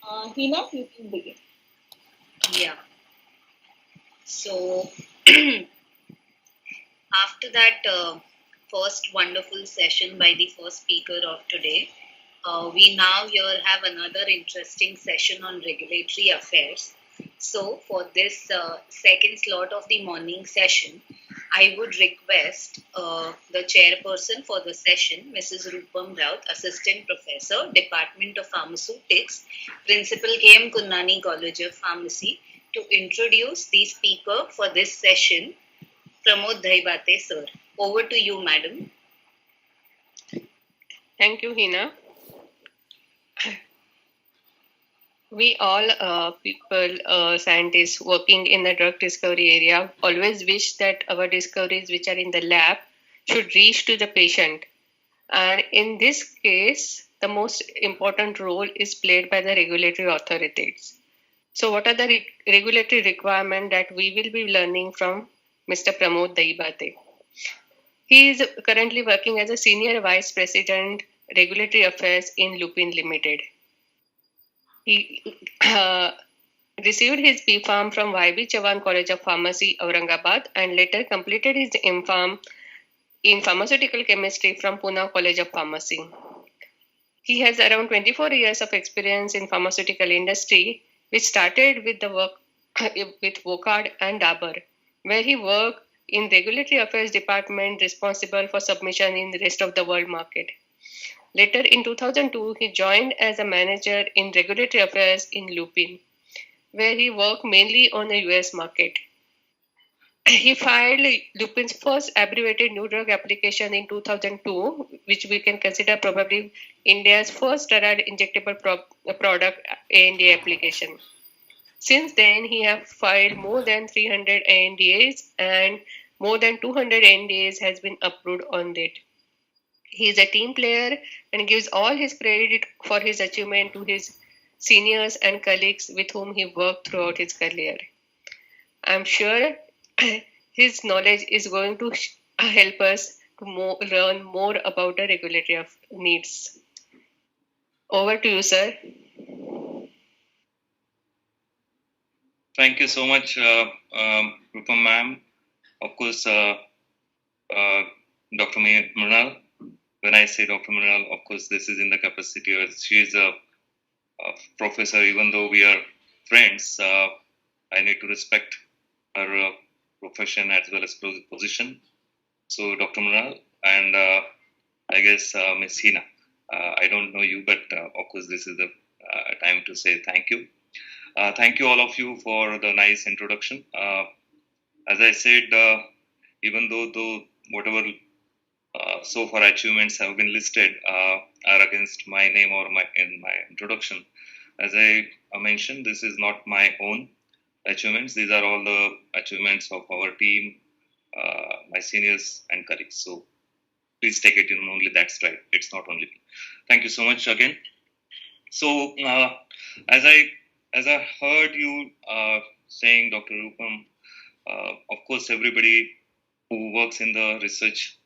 Hina, you can begin. Yeah. So after that first wonderful session by the first speaker of today, we now here have another interesting session on regulatory affairs. So for this second slot of the morning session, I would request the chairperson for the session, Mrs. Rupam Raut, Assistant Professor, Department of Pharmaceutics, Principal KM Kunnani College of Pharmacy, to introduce the speaker for this session, Pramod Dahibhate, sir. Over to you, madam. Thank you, Hina. We all scientists working in the drug discovery area, always wish that our discoveries which are in the lab should reach to the patient. And in this case, the most important role is played by the regulatory authorities. So what are the regulatory requirements that we will be learning from Mr. Pramod Dahibhate? He is currently working as a Senior Vice President, Regulatory Affairs in Lupin Limited. He received his B.Pharm from Y.B. Chavan College of Pharmacy, Aurangabad, and later completed his M.Pharm in Pharmaceutical Chemistry from Pune College of Pharmacy. He has around 24 years of experience in pharmaceutical industry, which started with the work with Vocard and Dabur, where he worked in regulatory affairs department responsible for submission in the rest of the world market. Later in 2002, he joined as a manager in regulatory affairs in Lupin, where he worked mainly on the US market. He filed Lupin's first abbreviated new drug application in 2002, which we can consider probably India's first steroid injectable product ANDA application. Since then, he has filed more than 300 ANDAs and more than 200 ANDAs has been approved on it. He is a team player and gives all his credit for his achievement to his seniors and colleagues with whom he worked throughout his career. I'm sure his knowledge is going to help us to learn more about the regulatory needs. Over to you, sir. Thank you so much, Rupam ma'am. Of course, Dr. Mrinal. When I say Dr. Mrinal, of course, this is in the capacity of she is a professor. Even though we are friends, I need to respect her profession as well as position. So, Dr. Mrinal, and I guess Ms. Hina. I don't know you, but of course, this is the time to say thank you. Thank you all of you for the nice introduction. As I said, even though whatever so far achievements have been listed are against my name or in my introduction, as I mentioned, this is not my own achievements. These are all the achievements of our team, my seniors and colleagues. So please take it in only that stride. It's not only me. Thank you so much again. So as I heard you saying, Dr. Rupam, of course, everybody who works in the research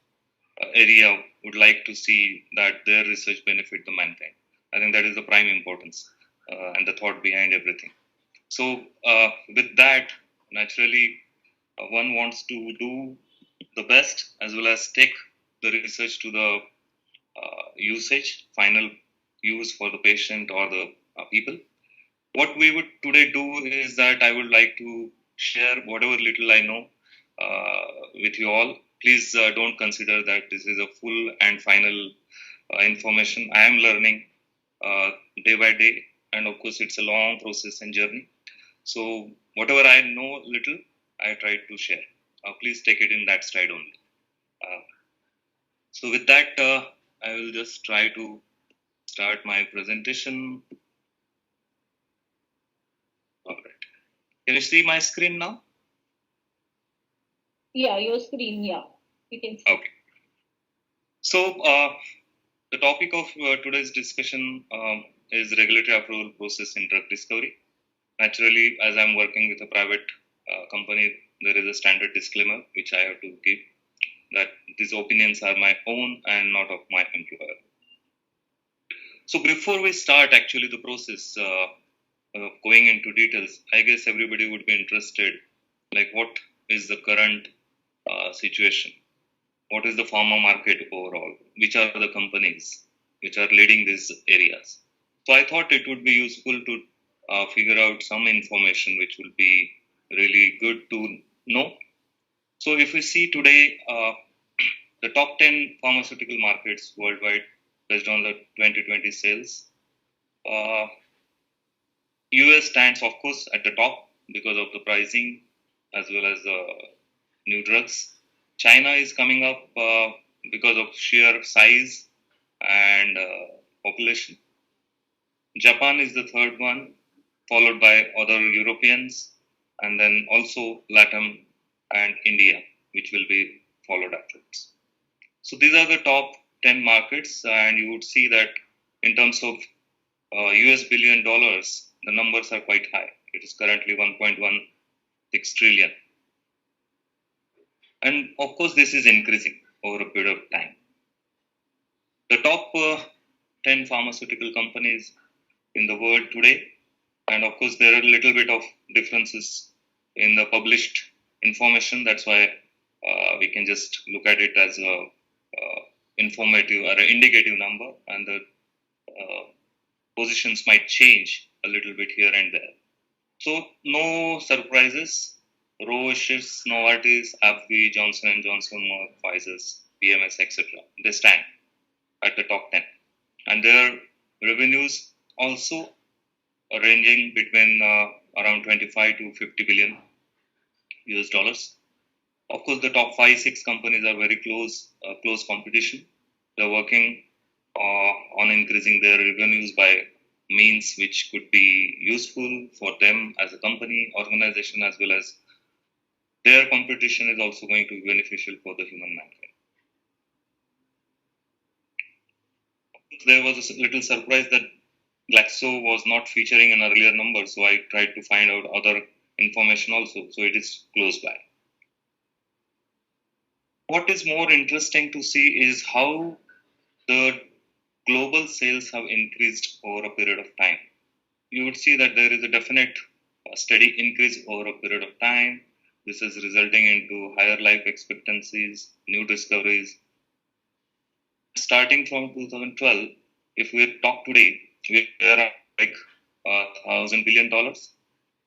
area would like to see that their research benefit the mankind. I think that is the prime importance and the thought behind everything. So with that, naturally, one wants to do the best as well as take the research to the usage, final use for the patient or the people. What we would today do is that I would like to share whatever little I know with you all. Please don't consider that this is a full and final information. I am learning day by day, and of course, it's a long process and journey. So, whatever I know little, I try to share. Please take it in that stride only. So, with that, I will just try to start my presentation. All right. Can you see my screen now? Yeah, your screen, yeah. You can see. Okay. So, the topic of today's discussion is regulatory approval process in drug discovery. Naturally, as I'm working with a private company, there is a standard disclaimer which I have to give that these opinions are my own and not of my employer. So before we start actually the process, going into details, I guess everybody would be interested, like what is the current situation? What is the pharma market overall? Which are the companies which are leading these areas? So I thought it would be useful to figure out some information which will be really good to know. So if we see today, the top 10 pharmaceutical markets worldwide based on the 2020 sales, US stands, of course, at the top because of the pricing as well as new drugs. China is coming up because of sheer size and population. Japan is the third one, followed by other Europeans, and then also Latin and India, which will be followed afterwards. So these are the top 10 markets, and you would see that in terms of US billion dollars, the numbers are quite high. It is currently 1.16 trillion. And of course, this is increasing over a period of time. The top 10 pharmaceutical companies in the world today, and of course, there are a little bit of differences in the published information. That's why we can just look at it as a informative or an indicative number, and the positions might change a little bit here and there. So no surprises. Roche, Novartis, AbbVie, Johnson & Johnson, Merck, Pfizer, BMS, etc. They stand at the top 10. And their revenues also are ranging between around 25 to 50 billion US dollars. Of course, the top 5-6 companies are very close competition. They're working on increasing their revenues by means which could be useful for them as a company, organization, as well as their competition is also going to be beneficial for the human mankind. There was a little surprise that Glaxo was not featuring in earlier numbers, so I tried to find out other information also, so it is close by. What is more interesting to see is how the global sales have increased over a period of time. You would see that there is a definite steady increase over a period of time. This is resulting into higher life expectancies, new discoveries. Starting from 2012, if we talk today, we are like $1,000 billion,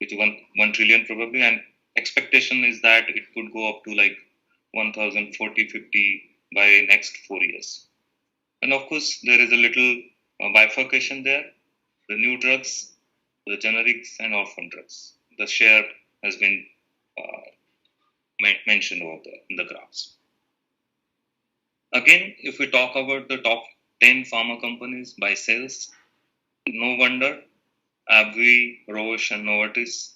which is 1 trillion probably, and expectation is that it could go up to like 1,040, 50 by next 4 years. And of course, there is a little bifurcation there. The new drugs, the generics, and orphan drugs. The share has been mentioned over there in the graphs. Again, if we talk about the top 10 pharma companies by sales, no wonder AbbVie, Roche, and Novartis,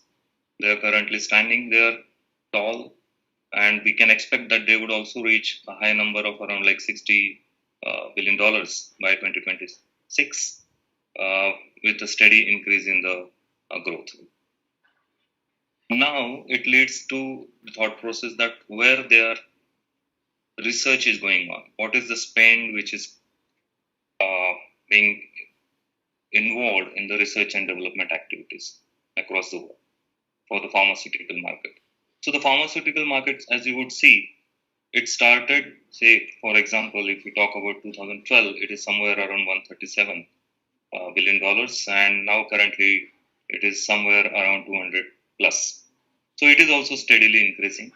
they are currently standing there tall, and we can expect that they would also reach a high number of around like $60 billion by 2026, with a steady increase in the growth. Now it leads to the thought process that where their research is going on, what is the spend which is being involved in the research and development activities across the world for the pharmaceutical market. So the pharmaceutical markets, as you would see, it started, say, for example, if we talk about 2012, it is somewhere around $137 billion, and now currently it is somewhere around 200 plus. So it is also steadily increasing,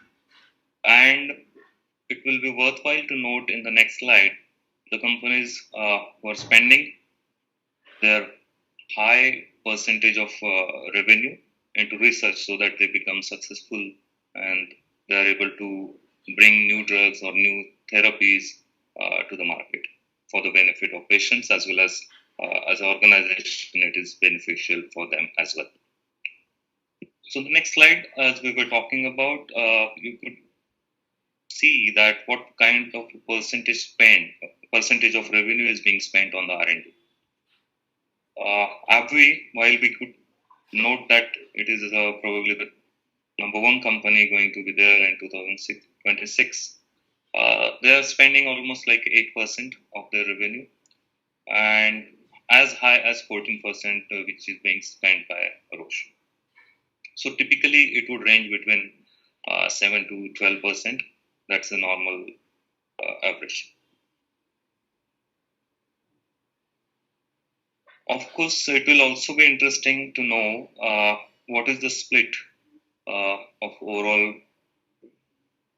and it will be worthwhile to note in the next slide the companies who are spending their high percentage of revenue into research so that they become successful and they are able to bring new drugs or new therapies to the market for the benefit of patients as well as an organization. It is beneficial for them as well. So the next slide, as we were talking about, you could see that what kind of percentage of revenue is being spent on the R&D. AbbVie, while we could note that it is probably the number one company going to be there in 2026, they are spending almost like 8% of their revenue. And as high as 14%, which is being spent by Roche. So typically it would range between 7 to 12%. That's the normal average. Of course, it will also be interesting to know what is the split of overall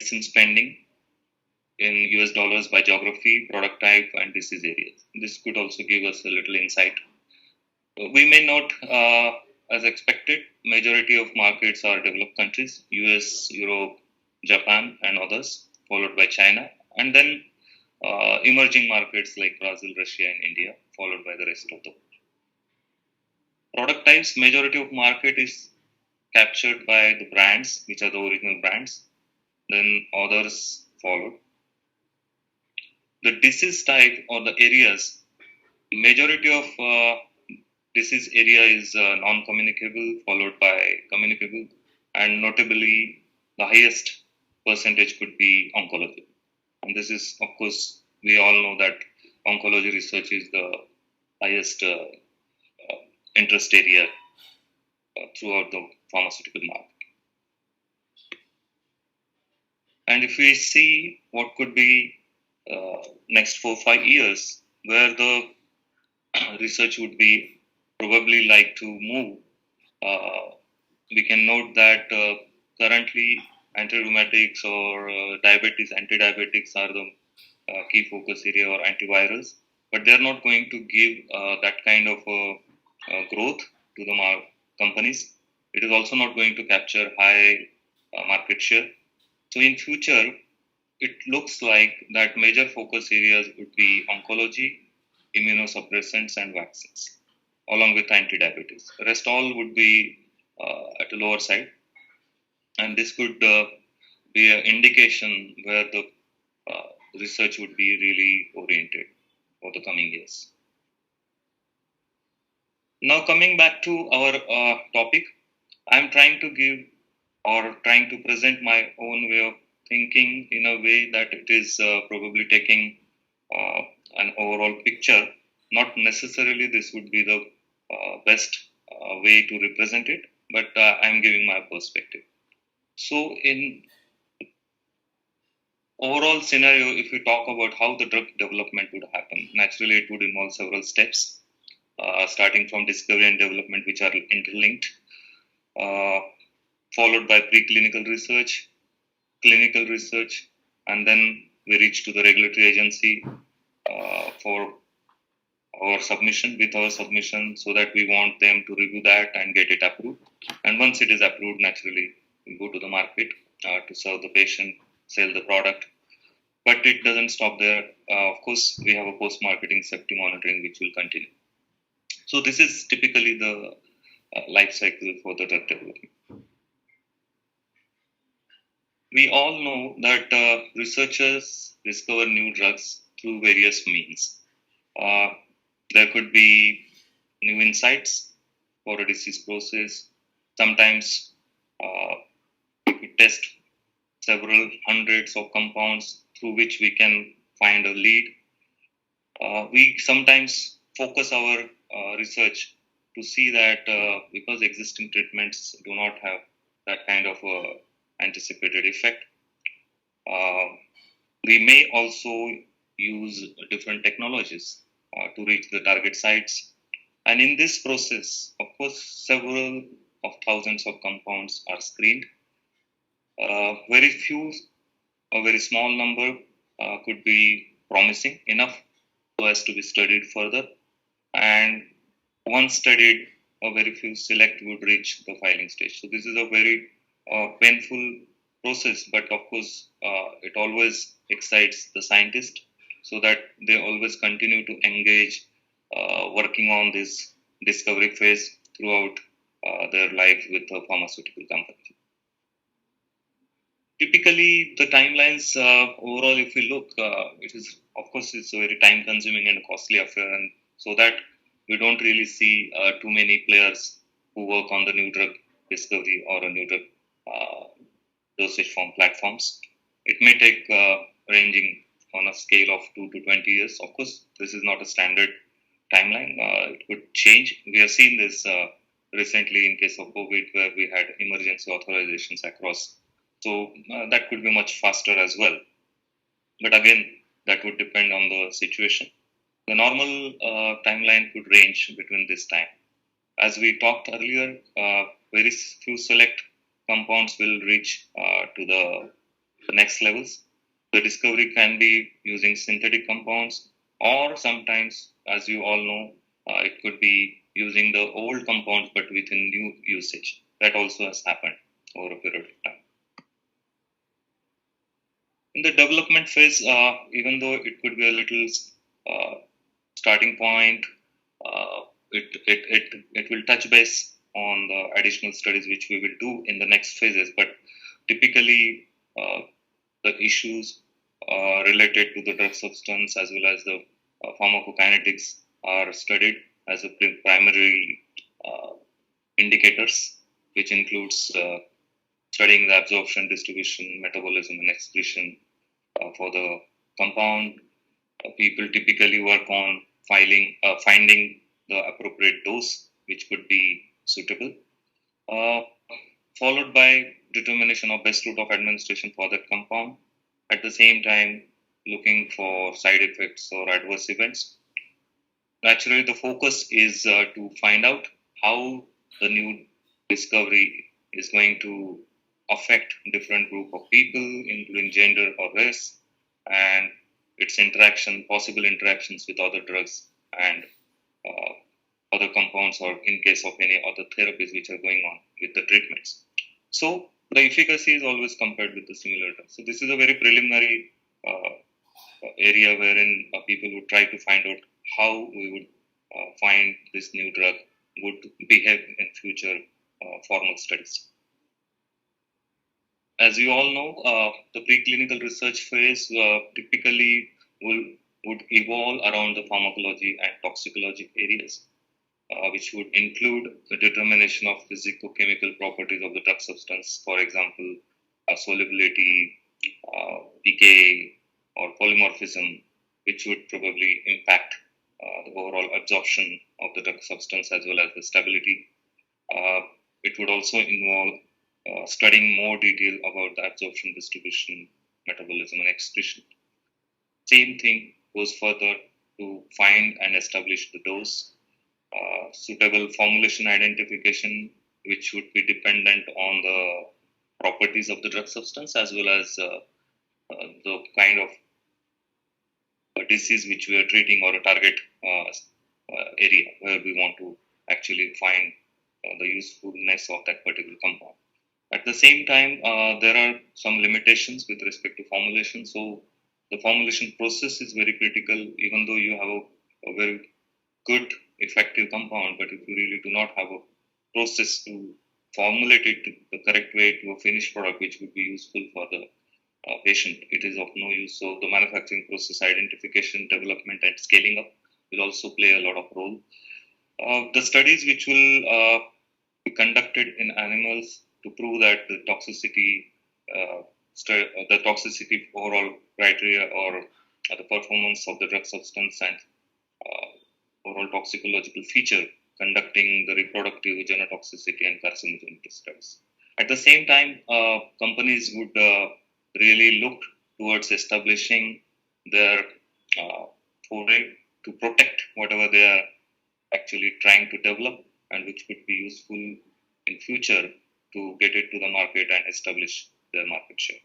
medicine spending in US dollars by geography, product type, and disease areas. This could also give us a little insight. We may not, as expected, majority of markets are developed countries, US, Europe, Japan, and others, followed by China, and then emerging markets like Brazil, Russia, and India, followed by the rest of the world. Product types, majority of market is captured by the brands, which are the original brands, then others followed. The disease type or the areas, majority of disease area is non-communicable, followed by communicable, and notably the highest percentage could be oncology. And this is, of course, we all know that oncology research is the highest interest area throughout the pharmaceutical market. And if we see what could be next 4-5 years, where the research would be probably like to move, we can note that currently anti-rheumatics or diabetes, anti-diabetics are the key focus area, or antivirals, but they are not going to give that kind of growth to the companies. It is also not going to capture high market share. So in future, it looks like that major focus areas would be oncology, immunosuppressants, and vaccines, along with anti-diabetes. The rest all would be at a lower side, and this could be an indication where the research would be really oriented for the coming years. Now coming back to our topic, I'm trying to give or trying to present my own way of thinking in a way that it is probably taking an overall picture. Not necessarily this would be the best way to represent it, but I'm giving my perspective. So in overall scenario, if we talk about how the drug development would happen, naturally it would involve several steps, starting from discovery and development, which are interlinked, followed by preclinical research, clinical research, and then we reach to the regulatory agency for our submission, with our submission, so that we want them to review that and get it approved. And once it is approved, naturally, we go to the market to serve the patient, sell the product. But it doesn't stop there. Of course, we have a post-marketing safety monitoring, which will continue. So this is typically the life cycle for the drug development. We all know that researchers discover new drugs through various means. There could be new insights for a disease process. Sometimes we could test several hundreds of compounds through which we can find a lead. We sometimes focus our research to see that because existing treatments do not have that kind of anticipated effect, we may also use different technologies to reach the target sites. And in this process, of course, several of thousands of compounds are screened. Very few, a very small number could be promising enough so as to be studied further. And once studied, a very few select would reach the filing stage. So this is a very painful process, but of course, it always excites the scientist so that they always continue to engage working on this discovery phase throughout their life with the pharmaceutical company. Typically, the timelines overall, if we look, it is, of course, it's a very time-consuming and costly affair, and so that we don't really see too many players who work on the new drug discovery or a new drug dosage form platforms. It may take ranging on a scale of 2 to 20 years. Of course, this is not a standard timeline. It could change. We have seen this recently in case of COVID, where we had emergency authorizations across. So that could be much faster as well. But again, that would depend on the situation. The normal timeline could range between this time. As we talked earlier, very few select compounds will reach to the next levels. The discovery can be using synthetic compounds, or sometimes, as you all know, it could be using the old compounds but with a new usage. That also has happened over a period of time. In the development phase, even though it could be a little starting point, it will touch base on the additional studies which we will do in the next phases. But typically, the issues related to the drug substance as well as the pharmacokinetics are studied as a primary indicators, which includes studying the absorption, distribution, metabolism, and excretion for the compound. People typically work on finding the appropriate dose, which could be suitable, followed by determination of best route of administration for that compound. At the same time, looking for side effects or adverse events. Naturally, the focus is to find out how the new discovery is going to affect different group of people, including gender or race, and its possible interactions with other drugs and other compounds, or in case of any other therapies which are going on with the treatments. So the efficacy is always compared with the similar drugs. So this is a very preliminary area wherein people would try to find out how we would find this new drug would behave in future formal studies. As you all know, the preclinical research phase typically would evolve around the pharmacology and toxicology areas, which would include the determination of physicochemical properties of the drug substance, for example, solubility, pK, or polymorphism, which would probably impact the overall absorption of the drug substance as well as the stability. It would also involve studying more detail about the absorption, distribution, metabolism, and excretion. Same thing goes further to find and establish the dose, suitable formulation identification, which would be dependent on the properties of the drug substance as well as the kind of disease which we are treating, or a target area where we want to actually find the usefulness of that particular compound. At the same time, there are some limitations with respect to formulation. So the formulation process is very critical, even though you have a very good, effective compound, but if you really do not have a process to formulate it the correct way to a finished product, which would be useful for the patient, it is of no use. So the manufacturing process identification, development, and scaling up will also play a lot of role. The studies which will be conducted in animals to prove that the toxicity overall criteria or the performance of the drug substance and overall toxicological feature, conducting the reproductive, genotoxicity, and carcinogenicity studies. At the same time, companies would really look towards establishing their foray to protect whatever they are actually trying to develop, and which could be useful in future to get it to the market and establish their market share.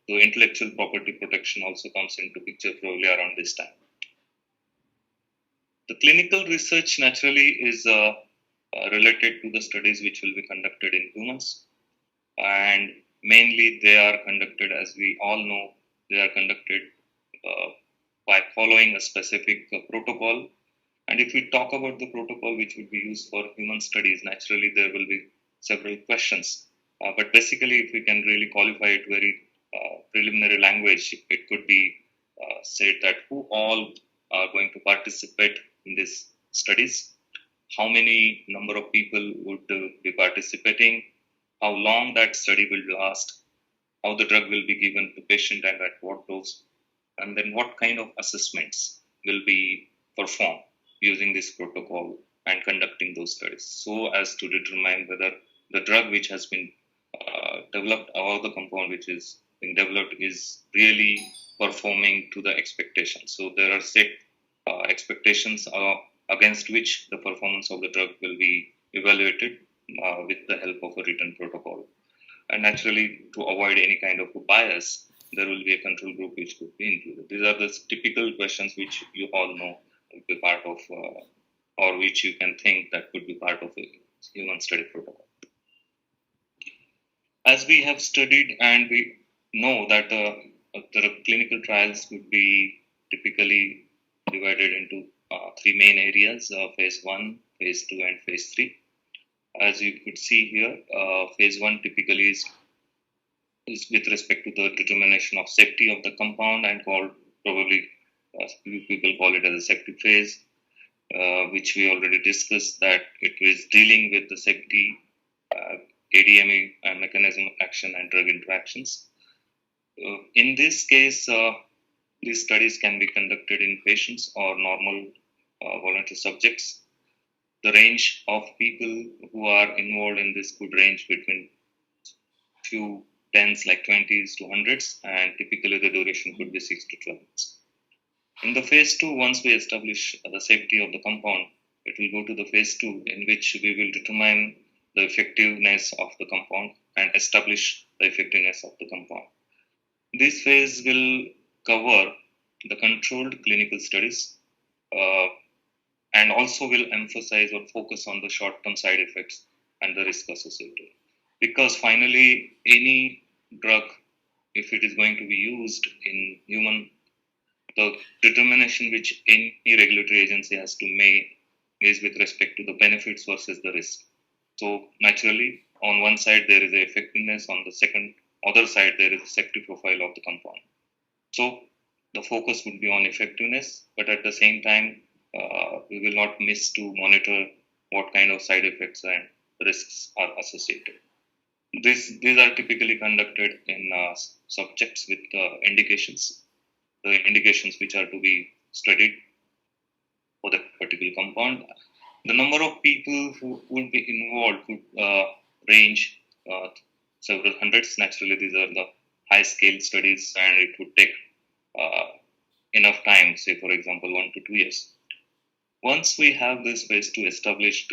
So intellectual property protection also comes into picture probably around this time. The clinical research naturally is related to the studies which will be conducted in humans, and mainly they are conducted, as we all know, they are conducted by following a specific protocol. And if we talk about the protocol which would be used for human studies, naturally there will be several questions. But basically, if we can really qualify it very preliminary language, it could be said that who all are going to participate in these studies, how many number of people would be participating, how long that study will last, how the drug will be given to patient and at what dose, and then what kind of assessments will be performed using this protocol and conducting those studies so as to determine whether the drug which has been developed or the compound which is being developed is really performing to the expectations. So there are set expectations against which the performance of the drug will be evaluated with the help of a written protocol. And naturally, to avoid any kind of a bias, there will be a control group which could be included. These are the typical questions which you all know will be part of, or which you can think that could be part of a human study protocol. As we have studied and we know that the clinical trials would be typically divided into three main areas, phase 1, phase 2 and phase 3. As you could see here, phase 1 typically is with respect to the determination of safety of the compound and called probably people call it as a safety phase, which we already discussed that it is dealing with the safety, ADME and mechanism of action and drug interactions. In this case, these studies can be conducted in patients or normal voluntary subjects. The range of people who are involved in this could range between few tens, like 20s to hundreds, and typically the duration could be 6 to 12 months. In the phase 2, once we establish the safety of the compound, it will go to the phase 2, in which we will determine the effectiveness of the compound and establish the effectiveness of the compound. This phase will cover the controlled clinical studies and also will emphasize or focus on the short-term side effects and the risk associated. Because finally, any drug, if it is going to be used in human, the determination which any regulatory agency has to make is with respect to the benefits versus the risk. So naturally, on one side there is the effectiveness, on the other side there is the safety profile of the compound. So the focus would be on effectiveness, but at the same time, we will not miss to monitor what kind of side effects and risks are associated. These are typically conducted in subjects with indications, the indications which are to be studied for the particular compound. The number of people who would be involved could range several hundreds. Naturally, these are the high-scale studies, and it would take enough time, say for example 1 to 2 years. Once we have this phase 2 established,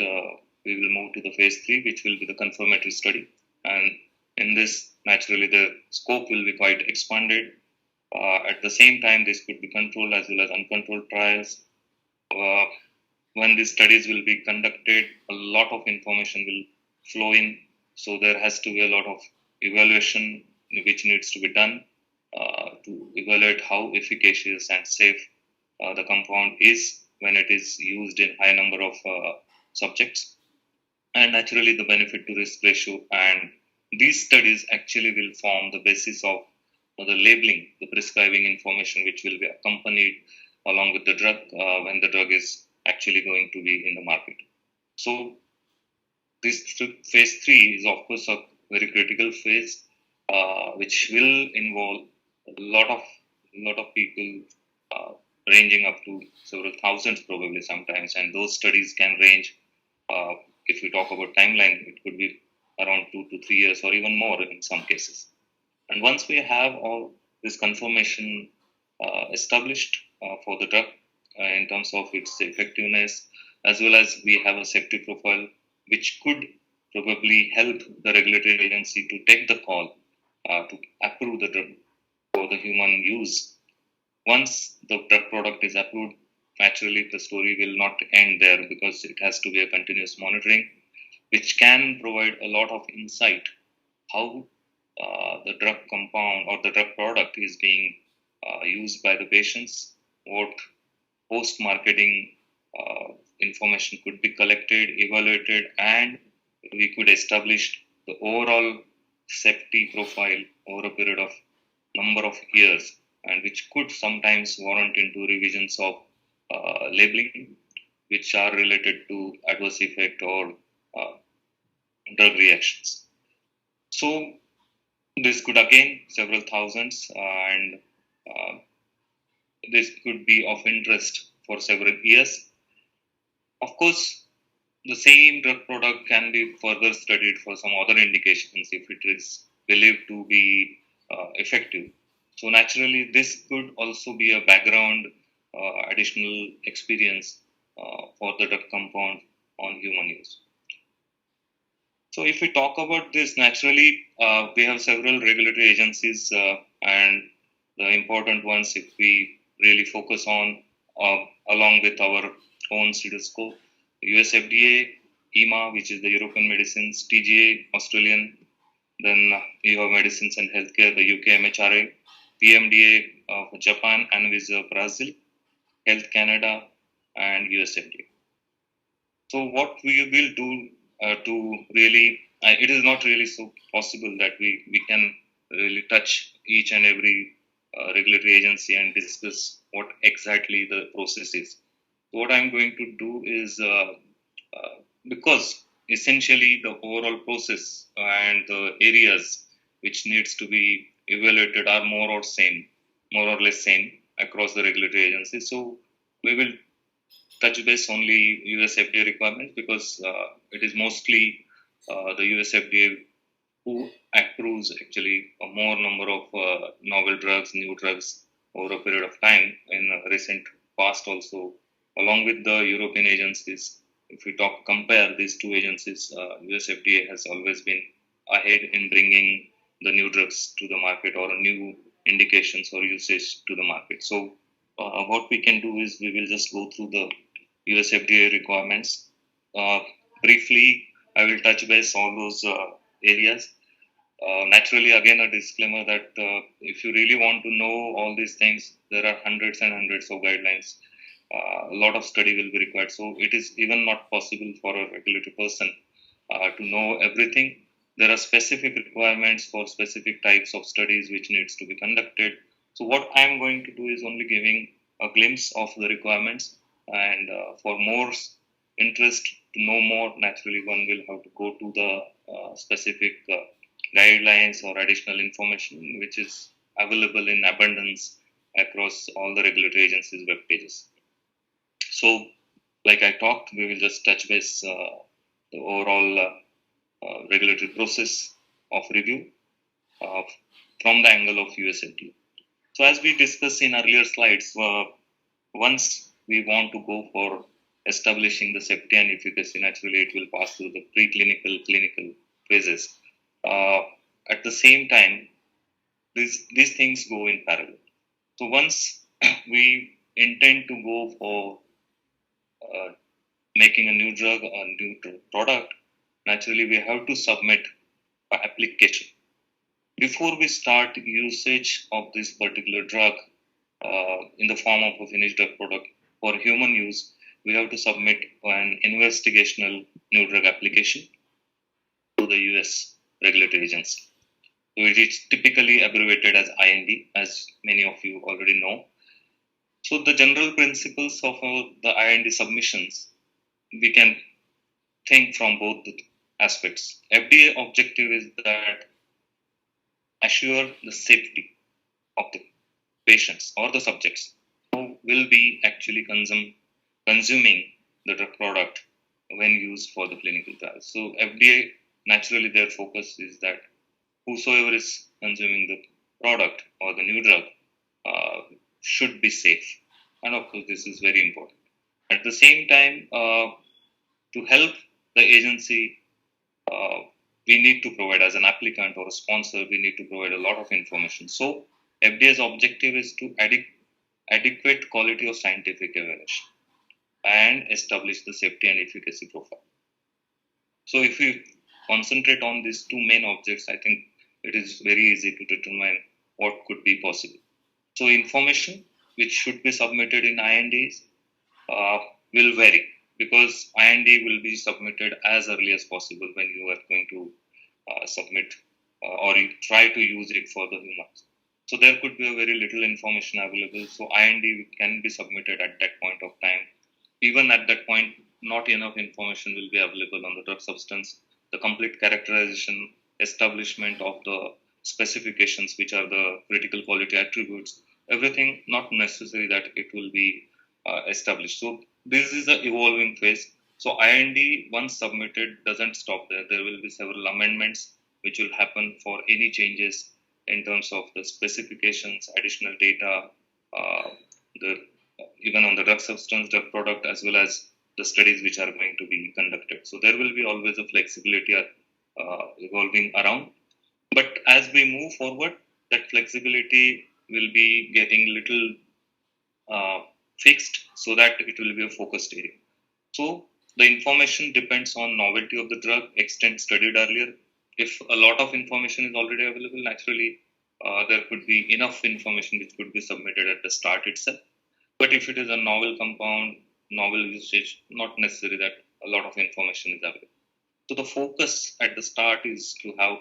we will move to the phase 3, which will be the confirmatory study. And in this, naturally, the scope will be quite expanded. At the same time, this could be controlled as well as uncontrolled trials. When these studies will be conducted, a lot of information will flow in. So there has to be a lot of evaluation which needs to be done to evaluate how efficacious and safe the compound is when it is used in high number of subjects. And naturally, the benefit to risk ratio, and these studies actually will form the basis of the labeling, the prescribing information, which will be accompanied along with the drug when the drug is actually going to be in the market. So this phase 3 is of course a very critical phase, which will involve a lot of people, ranging up to several thousands probably sometimes, and those studies can range. If we talk about timeline, it could be around 2 to 3 years or even more in some cases. And once we have all this confirmation established for the drug in terms of its effectiveness, as well as we have a safety profile, which could probably help the regulatory agency to take the call to approve the drug for the human use. Once the drug product is approved, naturally the story will not end there, because it has to be a continuous monitoring, which can provide a lot of insight how the drug compound or the drug product is being used by the patients, what post-marketing information could be collected, evaluated, and we could establish the overall safety profile over a period of number of years, and which could sometimes warrant into revisions of labeling, which are related to adverse effect or drug reactions. So this could again several thousands, and this could be of interest for several years. Of course, the same drug product can be further studied for some other indications if it is believed to be effective. So naturally, this could also be a background additional experience for the drug compound on human use. So if we talk about this, naturally, we have several regulatory agencies and the important ones if we really focus on along with our own stethoscope, US FDA, EMA, which is the European Medicines, TGA, Australian, then you have Medicines and Healthcare, the UK MHRA, PMDA of Japan, and with Brazil, Health Canada, and US FDA. So what we will do to really, it is not really so possible that we can really touch each and every regulatory agency and discuss what exactly the process is. So what I'm going to do is, because essentially the overall process and the areas which needs to be evaluated are more or less same across the regulatory agencies. So we will touch base only US FDA requirements because it is mostly the US FDA who approves actually a more number of novel drugs, new drugs over a period of time in recent past also, along with the European agencies. If we compare these two agencies, US FDA has always been ahead in bringing the new drugs to the market or new indications or usage to the market. So what we can do is we will just go through the US FDA requirements. Briefly, I will touch base all those areas. Naturally, again, a disclaimer that if you really want to know all these things, there are hundreds and hundreds of guidelines. A lot of study will be required. So it is even not possible for a regulatory person to know everything. There are specific requirements for specific types of studies which needs to be conducted. So what I am going to do is only giving a glimpse of the requirements, and for more interest to know more, naturally one will have to go to the specific guidelines or additional information which is available in abundance across all the regulatory agencies' web pages. So, like I talked, we will just touch base the overall regulatory process of review from the angle of US FDA. So, as we discussed in earlier slides, once we want to go for establishing the safety and efficacy, naturally it will pass through the preclinical, clinical phases. At the same time, these things go in parallel. So once we intend to go for making a new drug or a new product, naturally we have to submit an application. Before we start usage of this particular drug in the form of a finished drug product for human use, we have to submit an investigational new drug application to the US regulatory agency. So it is typically abbreviated as IND, as many of you already know. So the general principles of the IND submissions, we can think from both the aspects. FDA objective is that assure the safety of the patients or the subjects who will be actually consuming the drug product when used for the clinical trials. So FDA, naturally their focus is that whosoever is consuming the product or the new drug should be safe. And of course, this is very important. At the same time, to help the agency, we need to provide, as an applicant or a sponsor, we need to provide a lot of information. So FDA's objective is to adequate quality of scientific evaluation and establish the safety and efficacy profile. So if we concentrate on these two main objects, I think it is very easy to determine what could be possible. So information which should be submitted in INDs will vary, because IND will be submitted as early as possible when you are going to submit or you try to use it for the humans. So there could be a very little information available. So IND can be submitted at that point of time. Even at that point, not enough information will be available on the drug substance, the complete characterization, establishment of the specifications, which are the critical quality attributes, everything not necessary that it will be established. So this is the evolving phase. So IND once submitted doesn't stop there. There will be several amendments which will happen for any changes in terms of the specifications, additional data, the even on the drug substance, drug product, as well as the studies which are going to be conducted. So there will be always a flexibility evolving around. But as we move forward, that flexibility will be getting little fixed so that it will be a focused area. So the information depends on novelty of the drug, extent studied earlier. If a lot of information is already available, naturally there could be enough information which could be submitted at the start itself. But if it is a novel compound, novel usage, not necessary that a lot of information is available. So the focus at the start is to have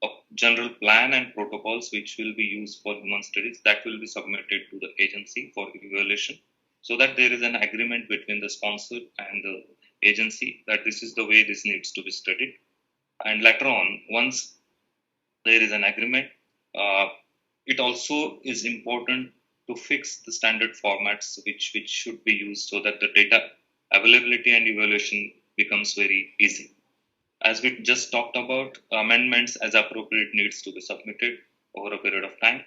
a general plan and protocols which will be used for human studies that will be submitted to the agency for evaluation, so that there is an agreement between the sponsor and the agency that this is the way this needs to be studied. And later on, once there is an agreement, it also is important to fix the standard formats which should be used so that the data availability and evaluation becomes very easy. As we just talked about, amendments as appropriate needs to be submitted over a period of time.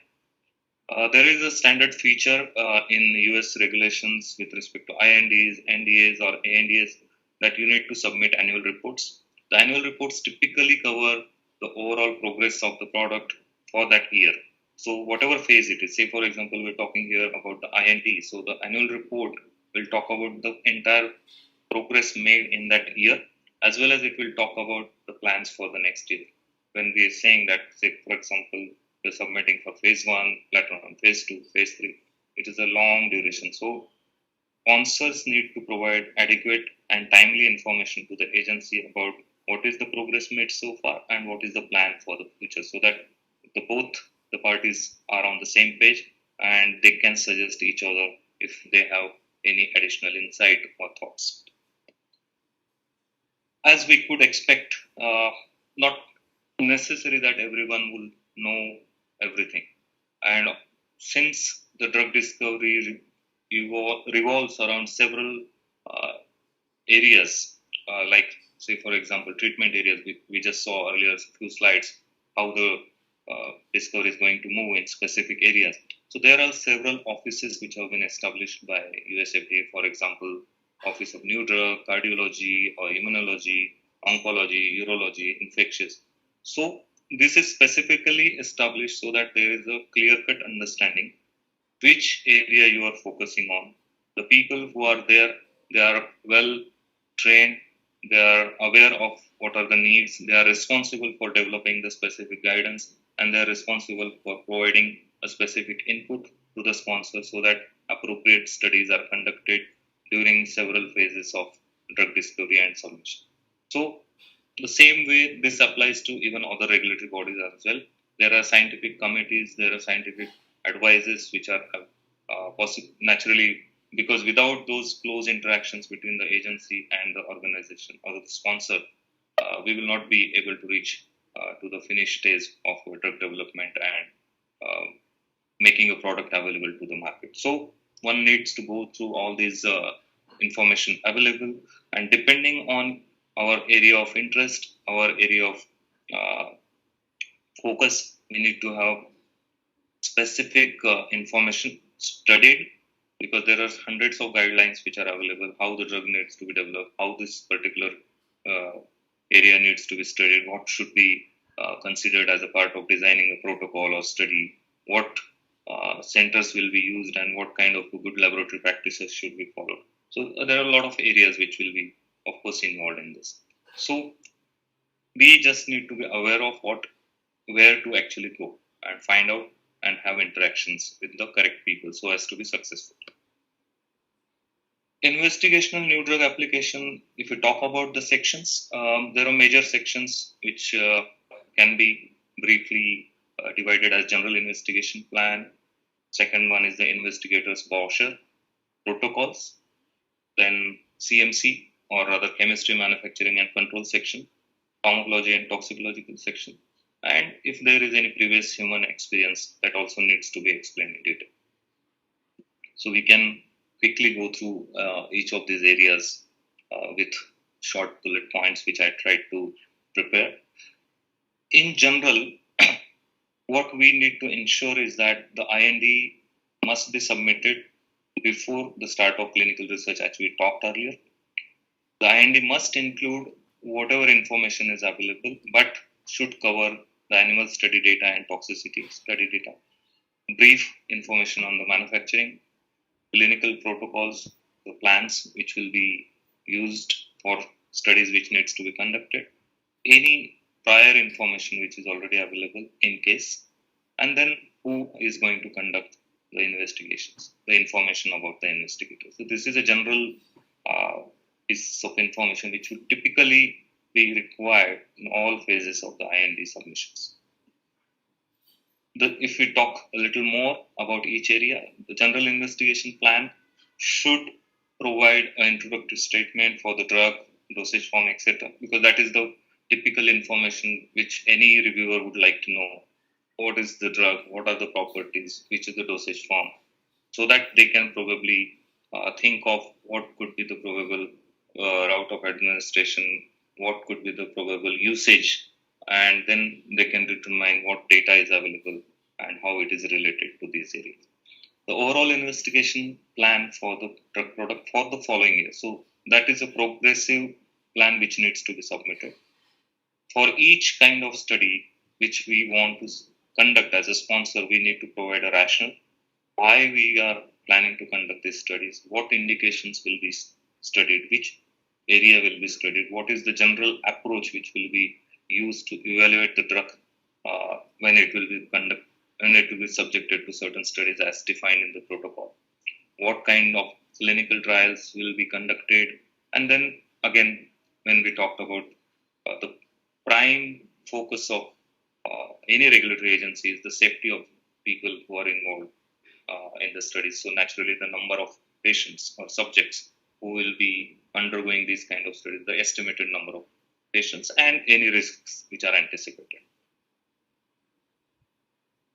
There is a standard feature in US regulations with respect to INDs, NDAs, or ANDAs that you need to submit annual reports. The annual reports typically cover the overall progress of the product for that year. So whatever phase it is, say for example, we're talking here about the IND. So the annual report will talk about the entire progress made in that year, as well as it will talk about the plans for the next year. When we are saying that, say for example, we're submitting for phase 1, later on phase 2, phase 3, it is a long duration. So sponsors need to provide adequate and timely information to the agency about what is the progress made so far and what is the plan for the future, so that both the parties are on the same page and they can suggest each other if they have any additional insight or thoughts. As we could expect, not necessary that everyone will know everything. And since the drug discovery revolves around several areas, like say for example treatment areas, we just saw earlier a few slides how the discovery is going to move in specific areas. So there are several offices which have been established by US FDA, for example, Office of New Drug, Cardiology or Immunology, Oncology, Urology, Infectious. So this is specifically established so that there is a clear-cut understanding which area you are focusing on. The people who are there, they are well trained, they are aware of what are the needs, they are responsible for developing the specific guidance, and they are responsible for providing a specific input to the sponsor so that appropriate studies are conducted during several phases of drug discovery and submission. So the same way this applies to even other regulatory bodies as well. There are scientific committees, there are scientific advices which are possible naturally, because without those close interactions between the agency and the organization or the sponsor, we will not be able to reach to the finished stage of drug development and making a product available to the market. So one needs to go through all these information available, and depending on our area of interest, our area of focus, we need to have specific information studied, because there are hundreds of guidelines which are available, how the drug needs to be developed, how this particular area needs to be studied, what should be considered as a part of designing a protocol or study, what centers will be used, and what kind of good laboratory practices should be followed. So there are a lot of areas which will be, of course, involved in this. So we just need to be aware of where to actually go and find out and have interactions with the correct people so as to be successful. Investigational new drug application, if we talk about the sections, there are major sections which can be briefly divided as general investigation plan. Second one is the investigator's brochure, protocols, then CMC or rather chemistry, manufacturing and control section, pharmacology and toxicological section, and if there is any previous human experience, that also needs to be explained in detail. So we can quickly go through each of these areas with short bullet points, which I tried to prepare. In general, what we need to ensure is that the IND must be submitted before the start of clinical research, as we talked earlier. The IND must include whatever information is available, but should cover the animal study data and toxicity study data, brief information on the manufacturing, clinical protocols, the plans which will be used for studies which needs to be conducted, any prior information which is already available in case, and then who is going to conduct the investigations, the information about the investigators. So this is a general piece of information which would typically be required in all phases of the IND submissions. If we talk a little more about each area, the general investigation plan should provide an introductory statement for the drug, dosage form, etc., because that is the typical information which any reviewer would like to know. What is the drug? What are the properties? Which is the dosage form? So that they can probably think of what could be the probable route of administration, what could be the probable usage, and then they can determine what data is available and how it is related to these areas. The overall investigation plan for the drug product for the following year. So that is a progressive plan which needs to be submitted. For each kind of study which we want to conduct as a sponsor, we need to provide a rationale why we are planning to conduct these studies, what indications will be studied, which area will be studied, what is the general approach which will be used to evaluate the drug when it will be subjected to certain studies as defined in the protocol, what kind of clinical trials will be conducted, and then again when we talked about the prime focus of any regulatory agency is the safety of people who are involved in the studies. So naturally, the number of patients or subjects who will be undergoing these kind of studies, the estimated number of patients, and any risks which are anticipated.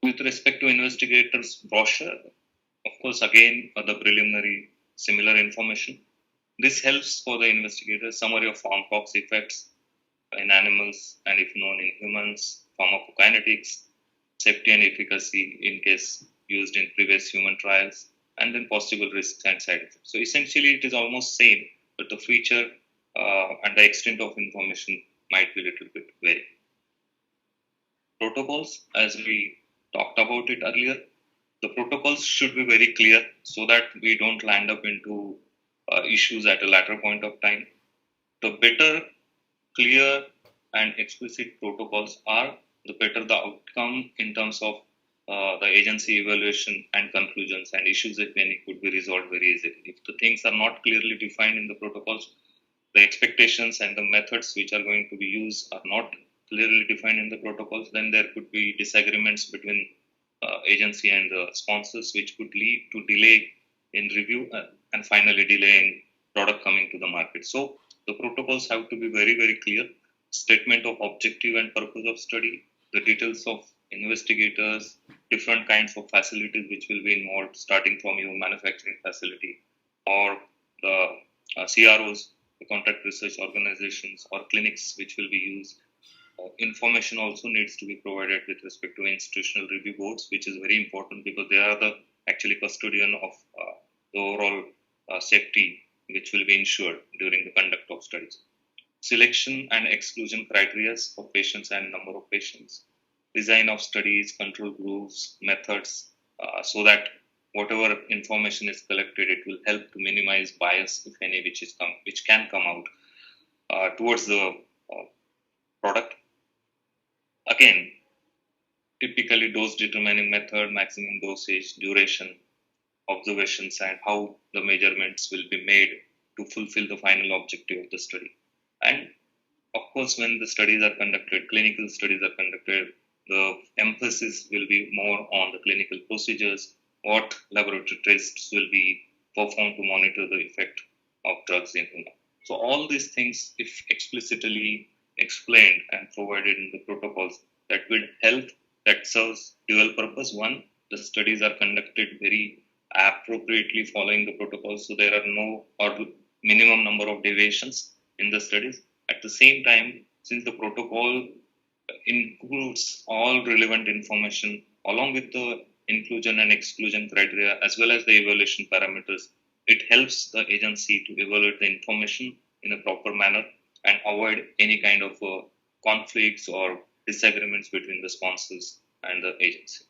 With respect to investigators' brochure, of course, again, the preliminary similar information. This helps for the investigators, summary of pharmacox effects in animals and if known in humans, pharmacokinetics, safety and efficacy in case used in previous human trials, and then possible risks and side effects. So essentially it is almost same, but the feature and the extent of information might be a little bit vary. Protocols, as we talked about it earlier, the protocols should be very clear so that we don't land up into issues at a later point of time. The better, clear and explicit protocols are, the better the outcome in terms of the agency evaluation and conclusions and issues, if any, could be resolved very easily. If the things are not clearly defined in the protocols, the expectations and the methods which are going to be used are not clearly defined in the protocols, then there could be disagreements between agency and the sponsors, which could lead to delay in review and finally delay in product coming to the market. So the protocols have to be very, very clear. Statement of objective and purpose of study, the details of investigators, different kinds of facilities which will be involved, starting from your manufacturing facility or the CROs, the contract research organizations or clinics which will be used. Information also needs to be provided with respect to institutional review boards, which is very important because they are the actually custodian of the overall safety which will be ensured during the conduct of studies. Selection and exclusion criteria for patients and number of patients, design of studies, control groups, methods, so that whatever information is collected, it will help to minimize bias, if any, which can come out towards the product. Again, typically dose determining method, maximum dosage, duration, observations, and how the measurements will be made to fulfill the final objective of the study. And of course, when the studies are conducted, clinical studies are conducted, the emphasis will be more on the clinical procedures, what laboratory tests will be performed to monitor the effect of drugs in humans. So all these things, if explicitly explained and provided in the protocols, that will help, that serves dual purpose. One, the studies are conducted very appropriately following the protocol, so there are no or minimum number of deviations in the studies. At the same time, since the protocol includes all relevant information along with the inclusion and exclusion criteria as well as the evaluation parameters, it helps the agency to evaluate the information in a proper manner and avoid any kind of conflicts or disagreements between the sponsors and the agency.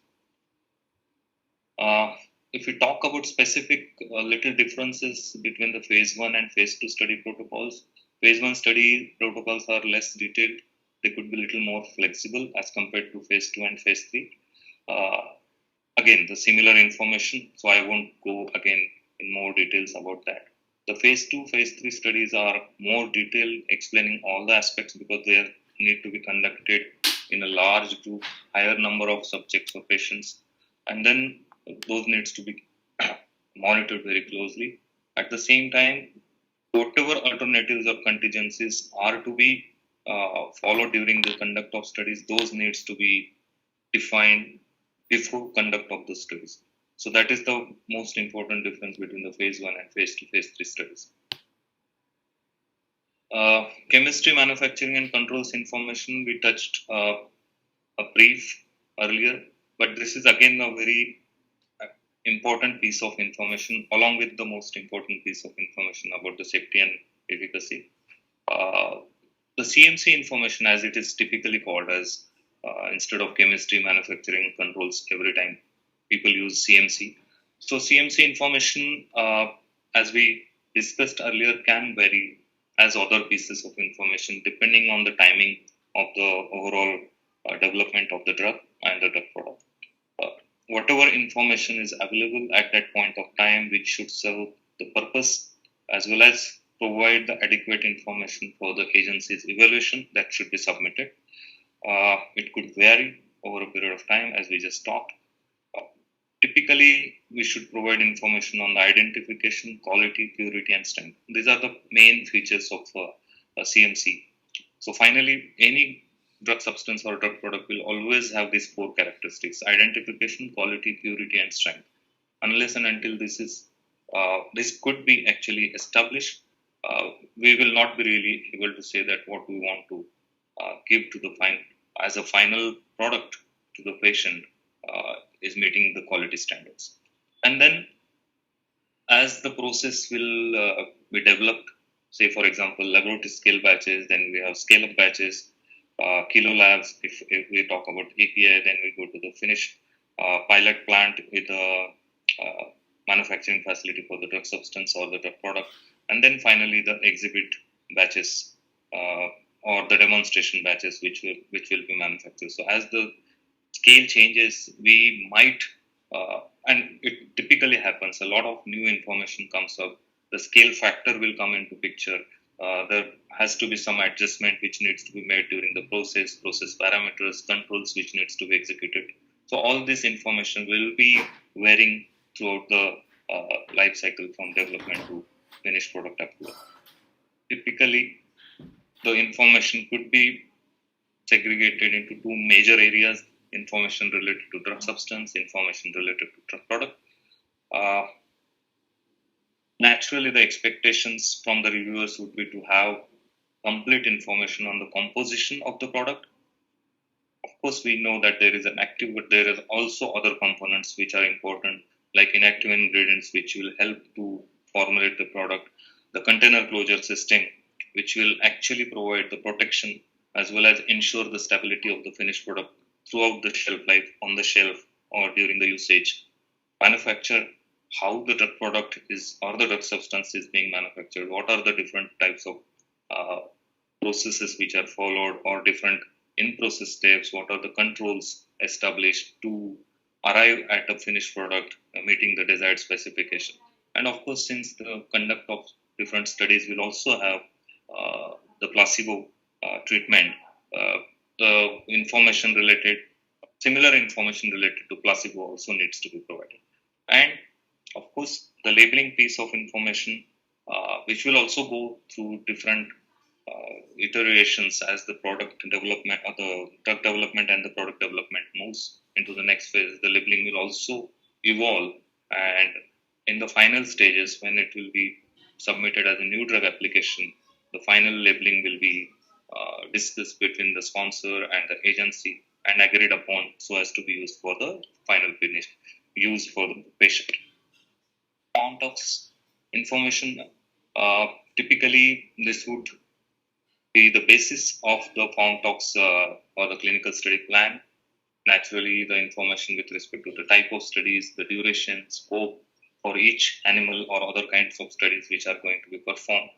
If we talk about specific little differences between the phase 1 and phase 2 study protocols, phase 1 study protocols are less detailed. They could be a little more flexible as compared to phase 2 and phase 3. Again, the similar information, so I won't go again in more details about that. The phase 2, phase 3 studies are more detailed, explaining all the aspects because they need to be conducted in a large group, higher number of subjects or patients, and then those needs to be monitored very closely. At the same time, whatever alternatives or contingencies are to be followed during the conduct of studies, those needs to be defined before conduct of the studies. So that is the most important difference between the phase 1 and phase 2, phase 3 studies. Chemistry, manufacturing and controls information, we touched a brief earlier, but this is again a very important piece of information along with the most important piece of information about the safety and efficacy. The CMC information, as it is typically called as instead of chemistry, manufacturing, controls, every time people use CMC. So CMC information, as we discussed earlier, can vary as other pieces of information depending on the timing of the overall development of the drug and the drug product. Whatever information is available at that point of time, which should serve the purpose as well as provide the adequate information for the agency's evaluation, that should be submitted. It could vary over a period of time, as we just talked. Typically, we should provide information on the identification, quality, purity, and strength. These are the main features of a CMC. So finally, any drug substance or drug product will always have these 4 characteristics: identification, quality, purity, and strength. Unless and until this could be actually established, we will not be really able to say that what we want to give to the as a final product to the patient is meeting the quality standards. And then as the process will be developed, say for example laboratory scale batches, then we have scale up batches, kilo labs. If we talk about API, then we go to the finished pilot plant with a manufacturing facility for the drug substance or the drug product, and then finally the exhibit batches or the demonstration batches which will be manufactured. So as the scale changes, we might and it typically happens, a lot of new information comes up, the scale factor will come into picture. There has to be some adjustment which needs to be made during the process parameters, controls which needs to be executed. So all this information will be varying throughout the life cycle from development to finished product approval. Typically, the information could be segregated into 2 major areas: information related to drug substance, information related to drug product. Naturally, the expectations from the reviewers would be to have complete information on the composition of the product. Of course, we know that there is an active, but there is also other components which are important, like inactive ingredients, which will help to formulate the product, the container closure system, which will actually provide the protection as well as ensure the stability of the finished product throughout the shelf life, on the shelf, or during the usage. Manufacture, how the drug product is or the drug substance is being manufactured, what are the different types of processes which are followed or different in-process steps, what are the controls established to arrive at a finished product meeting the desired specification. And of course, since the conduct of different studies will also have the placebo treatment, the information related, similar information related to placebo also needs to be provided. And of course, the labeling piece of information, which will also go through different iterations as the product development or the drug development and the product development moves into the next phase. The labeling will also evolve, and in the final stages, when it will be submitted as a new drug application, the final labeling will be discussed between the sponsor and the agency and agreed upon so as to be used for the final finish, use for the patient. Form talks information, typically this would be the basis of the form talks or the clinical study plan. Naturally, the information with respect to the type of studies, the duration, scope for each animal or other kinds of studies which are going to be performed.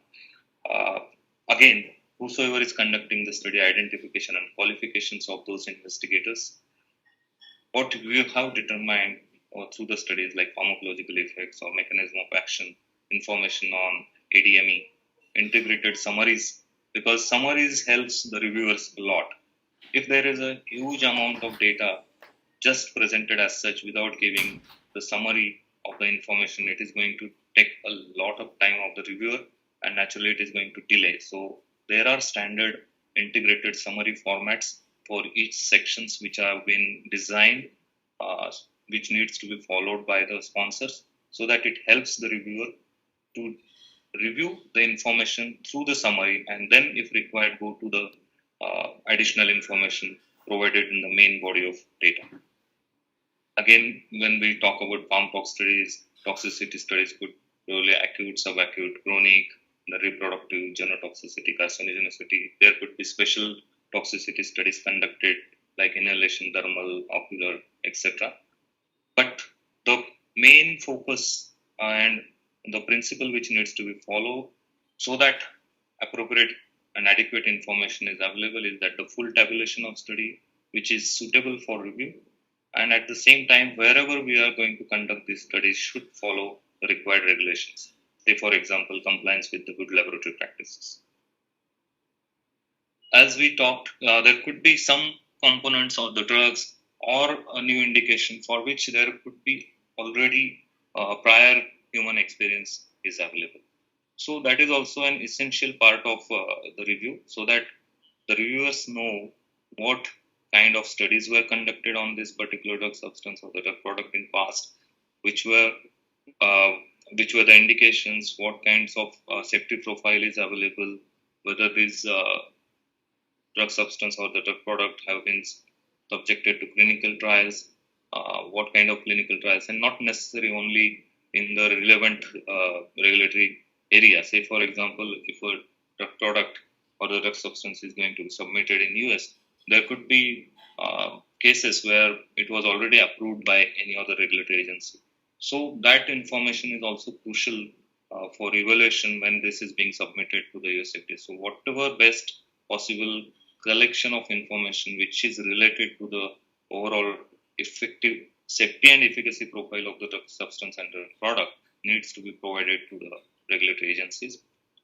Uh, Again, whosoever is conducting the study, identification and qualifications of those investigators, what we have determined through the studies like pharmacological effects or mechanism of action, information on ADME, integrated summaries, because summaries helps the reviewers a lot. If there is a huge amount of data just presented as such without giving the summary of the information, it is going to take a lot of time of the reviewer and naturally it is going to delay. So there are standard integrated summary formats for each sections which have been designed, which needs to be followed by the sponsors so that it helps the reviewer to review the information through the summary and then if required go to the additional information provided in the main body of data. Again, when we talk about farm tox studies, toxicity studies could really acute, subacute, chronic, the reproductive, genotoxicity, carcinogenicity. There could be special toxicity studies conducted like inhalation, dermal, ocular, etc. But the main focus and the principle which needs to be followed so that appropriate and adequate information is available is that the full tabulation of study which is suitable for review, and at the same time wherever we are going to conduct these studies should follow the required regulations, say for example compliance with the good laboratory practices. As we talked, there could be some components of the drugs or a new indication for which there could be already prior human experience is available. So that is also an essential part of the review so that the reviewers know what kind of studies were conducted on this particular drug substance or the drug product in past, which were the indications, what kinds of safety profile is available, whether this drug substance or the drug product have been subjected to clinical trials, what kind of clinical trials, and not necessarily only in the relevant regulatory area. Say, for example, if a drug product or the drug substance is going to be submitted in US, there could be cases where it was already approved by any other regulatory agency. So that information is also crucial for evaluation when this is being submitted to the US FDA. So whatever best possible collection of information which is related to the overall effective safety and efficacy profile of the drug substance and the product needs to be provided to the regulatory agencies.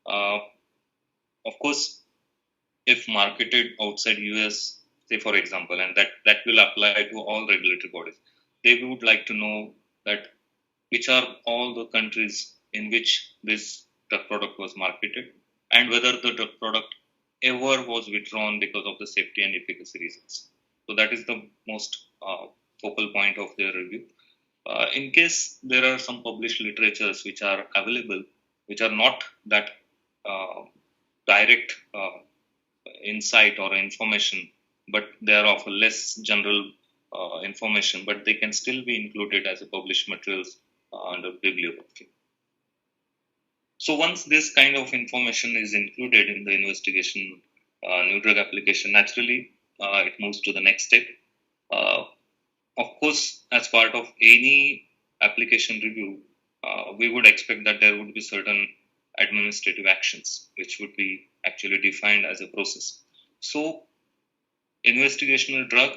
Of course, if marketed outside US, say for example, and that will apply to all regulatory bodies, they would like to know that which are all the countries in which this drug product was marketed and whether the drug product ever was withdrawn because of the safety and efficacy reasons. So that is the most focal point of their review. In case there are some published literatures which are available, which are not that direct insight or information, but they are of less general information, but they can still be included as a published materials under bibliography. So once this kind of information is included in the investigation new drug application, naturally it moves to the next step. Of course, as part of any application review, we would expect that there would be certain administrative actions which would be actually defined as a process. So investigational drug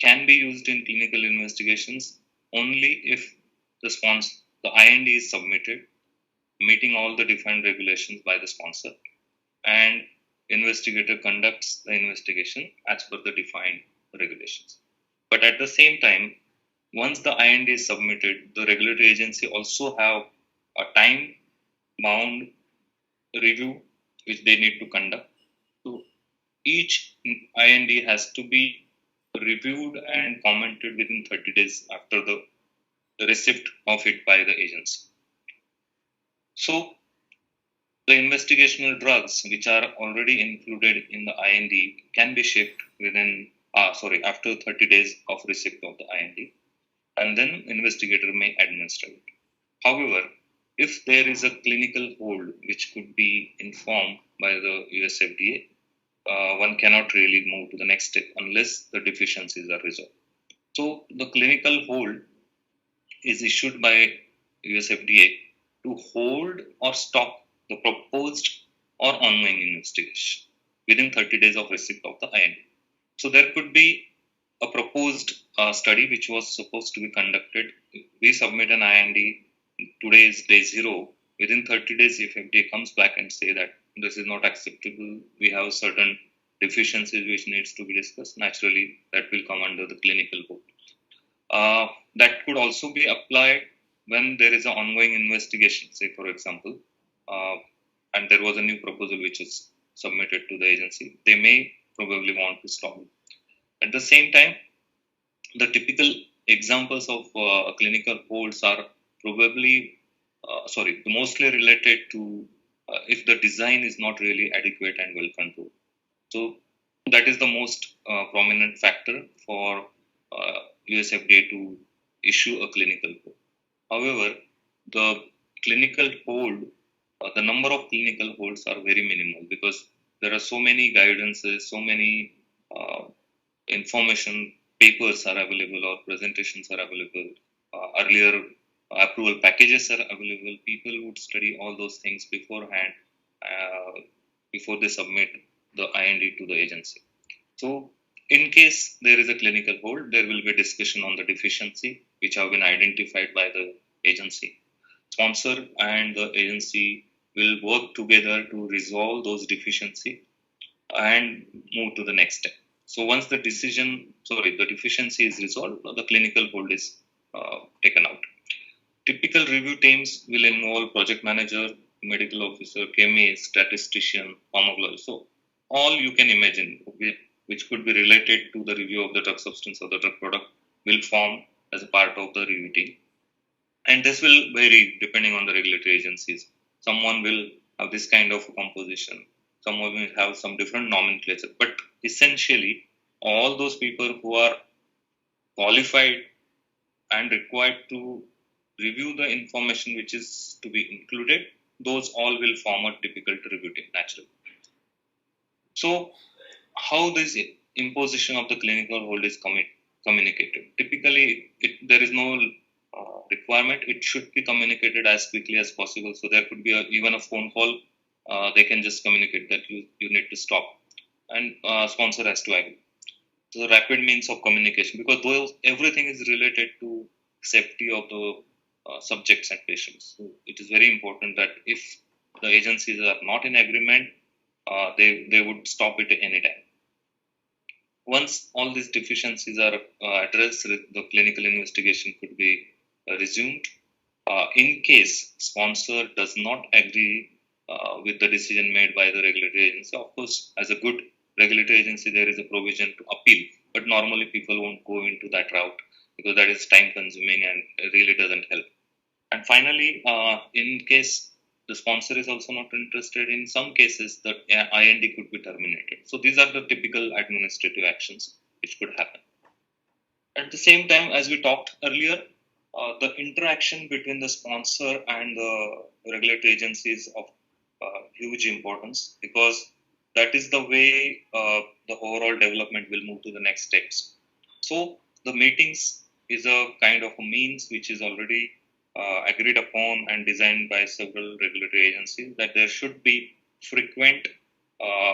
can be used in clinical investigations only if the IND is submitted, meeting all the defined regulations by the sponsor, and investigator conducts the investigation as per the defined regulations. But at the same time, once the IND is submitted, the regulatory agency also have a time-bound review which they need to conduct. So each IND has to be reviewed and commented within 30 days after the receipt of it by the agency. So the investigational drugs which are already included in the IND can be shipped after 30 days of receipt of the IND, and then investigator may administer it. However, if there is a clinical hold which could be informed by the US FDA, one cannot really move to the next step unless the deficiencies are resolved. So the clinical hold is issued by US FDA to hold or stop the proposed or ongoing investigation within 30 days of receipt of the IND. So there could be a proposed study which was supposed to be conducted. We submit an IND, today is day 0. Within 30 days, if FDA comes back and say that this is not acceptable, we have certain deficiencies which needs to be discussed, naturally that will come under the clinical hold. That could also be applied when there is an ongoing investigation, say for example, and there was a new proposal which is submitted to the agency. They may probably want to stop it. At the same time, the typical examples of clinical holds are mostly related to if the design is not really adequate and well controlled. So that is the most prominent factor for US FDA to issue a clinical hold. However, the clinical hold, the number of clinical holds are very minimal because there are so many guidances, so many information papers are available or presentations are available. Earlier approval packages are available. People would study all those things beforehand before they submit the IND to the agency. So in case there is a clinical hold, there will be discussion on the deficiency which have been identified by the agency. Sponsor and the agency will work together to resolve those deficiencies and move to the next step. So once the deficiency is resolved, the clinical hold is taken out. Typical review teams will involve project manager, medical officer, chemist, statistician, pharmacologist. So all you can imagine which could be related to the review of the drug substance or the drug product will form as a part of the review team. And this will vary depending on the regulatory agencies. Someone will have this kind of composition. Someone will have some different nomenclature. But essentially, all those people who are qualified and required to review the information which is to be included, those all will form a typical review team naturally. So, how this imposition of the clinical hold is communicated? Typically, there is no requirement. It should be communicated as quickly as possible. So there could be even a phone call. They can just communicate that you need to stop, and sponsor has to agree. So rapid means of communication, because everything is related to safety of the subjects and patients. So it is very important that if the agencies are not in agreement, they would stop it any time. Once all these deficiencies are addressed, the clinical investigation could be resumed. In case sponsor does not agree with the decision made by the regulatory agency, of course, as a good regulatory agency, there is a provision to appeal. But normally people won't go into that route because that is time consuming and really doesn't help. And finally, in case the sponsor is also not interested, in some cases the IND could be terminated. So these are the typical administrative actions which could happen. At the same time, as we talked earlier, the interaction between the sponsor and the regulatory agency is of huge importance, because that is the way the overall development will move to the next steps. So the meetings is a kind of a means which is already agreed upon and designed by several regulatory agencies, that there should be frequent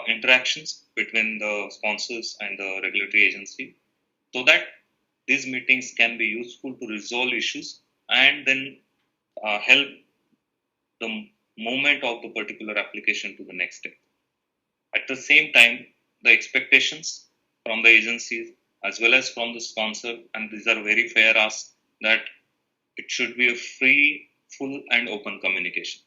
interactions between the sponsors and the regulatory agency, so that these meetings can be useful to resolve issues and then help the movement of the particular application to the next step. At the same time, the expectations from the agencies as well as from the sponsor, and these are very fair asks, that it should be a free, full and open communication,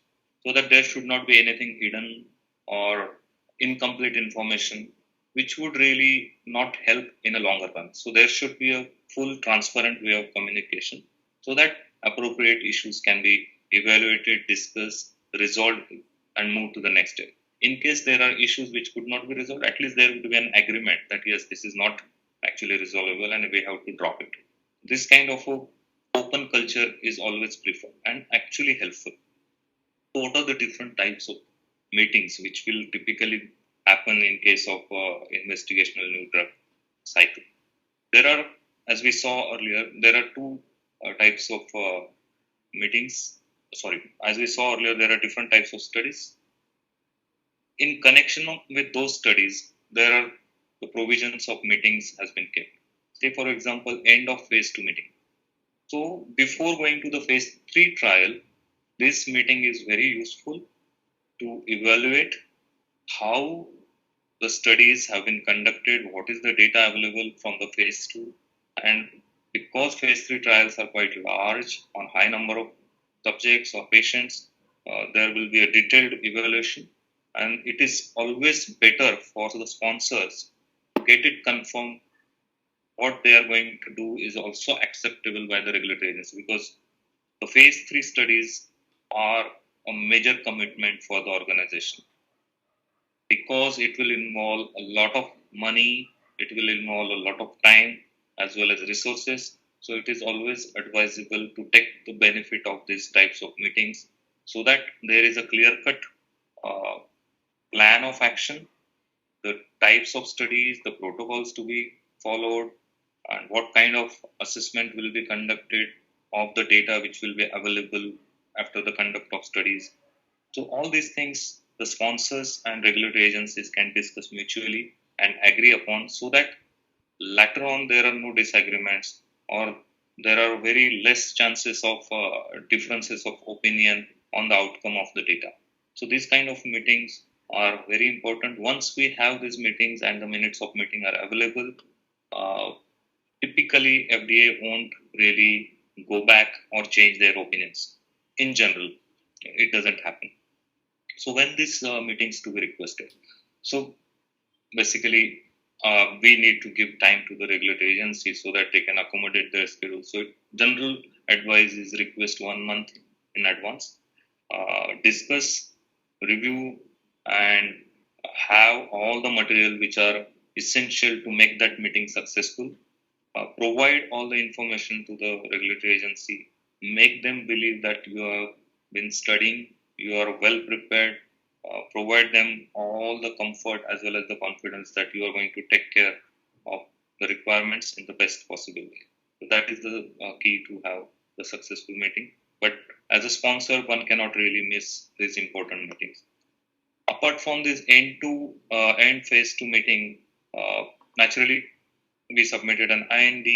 so that there should not be anything hidden or incomplete information which would really not help in a longer run. So there should be a full transparent way of communication, so that appropriate issues can be evaluated, discussed, resolved, and move to the next step. In case there are issues which could not be resolved, at least there would be an agreement that yes, this is not actually resolvable and we have to drop it. This kind of a open culture is always preferred and actually helpful. So what are the different types of meetings which will typically happen in case of investigational new drug cycle? There are, as we saw earlier, there are two types of meetings. Sorry, as we saw earlier, there are different types of studies. In connection with those studies, there are the provisions of meetings has been kept. Say, for example, end of phase 2 meeting. So before going to the phase 3 trial, this meeting is very useful to evaluate how the studies have been conducted, what is the data available from the phase 2, and because phase 3 trials are quite large on high number of subjects or patients, there will be a detailed evaluation, and it is always better for the sponsors to get it confirmed what they are going to do is also acceptable by the regulatory agency, because the phase 3 studies are a major commitment for the organization, because it will involve a lot of money, it will involve a lot of time as well as resources. So it is always advisable to take the benefit of these types of meetings so that there is a clear-cut plan of action, the types of studies, the protocols to be followed, and what kind of assessment will be conducted of the data which will be available after the conduct of studies. So all these things the sponsors and regulatory agencies can discuss mutually and agree upon, so that later on there are no disagreements or there are very less chances of differences of opinion on the outcome of the data. So these kind of meetings are very important. Once we have these meetings and the minutes of meeting are available, typically FDA won't really go back or change their opinions. In general, it doesn't happen. So when these meetings to be requested, so basically we need to give time to the regulatory agency so that they can accommodate their schedule. So general advice is request 1 month in advance, discuss, review, and have all the material which are essential to make that meeting successful. Provide all the information to the regulatory agency, make them believe that you have been studying, you are well prepared, provide them all the comfort as well as the confidence that you are going to take care of the requirements in the best possible way. So that is the key to have the successful meeting. But as a sponsor, one cannot really miss these important meetings. Apart from this end phase 2 meeting, naturally, we submitted an IND,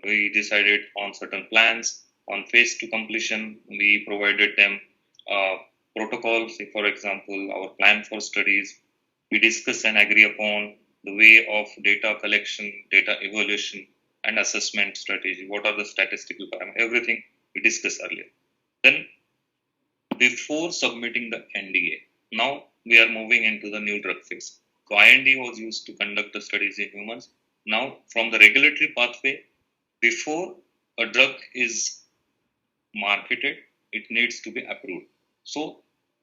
we decided on certain plans. On phase 2 completion, we provided them protocols. Say, for example, our plan for studies. We discuss and agree upon the way of data collection, data evaluation, and assessment strategy. What are the statistical parameters? Everything we discussed earlier. Then, before submitting the NDA, now we are moving into the new drug phase. So IND was used to conduct the studies in humans. Now, from the regulatory pathway, before a drug is marketed, it needs to be approved. So,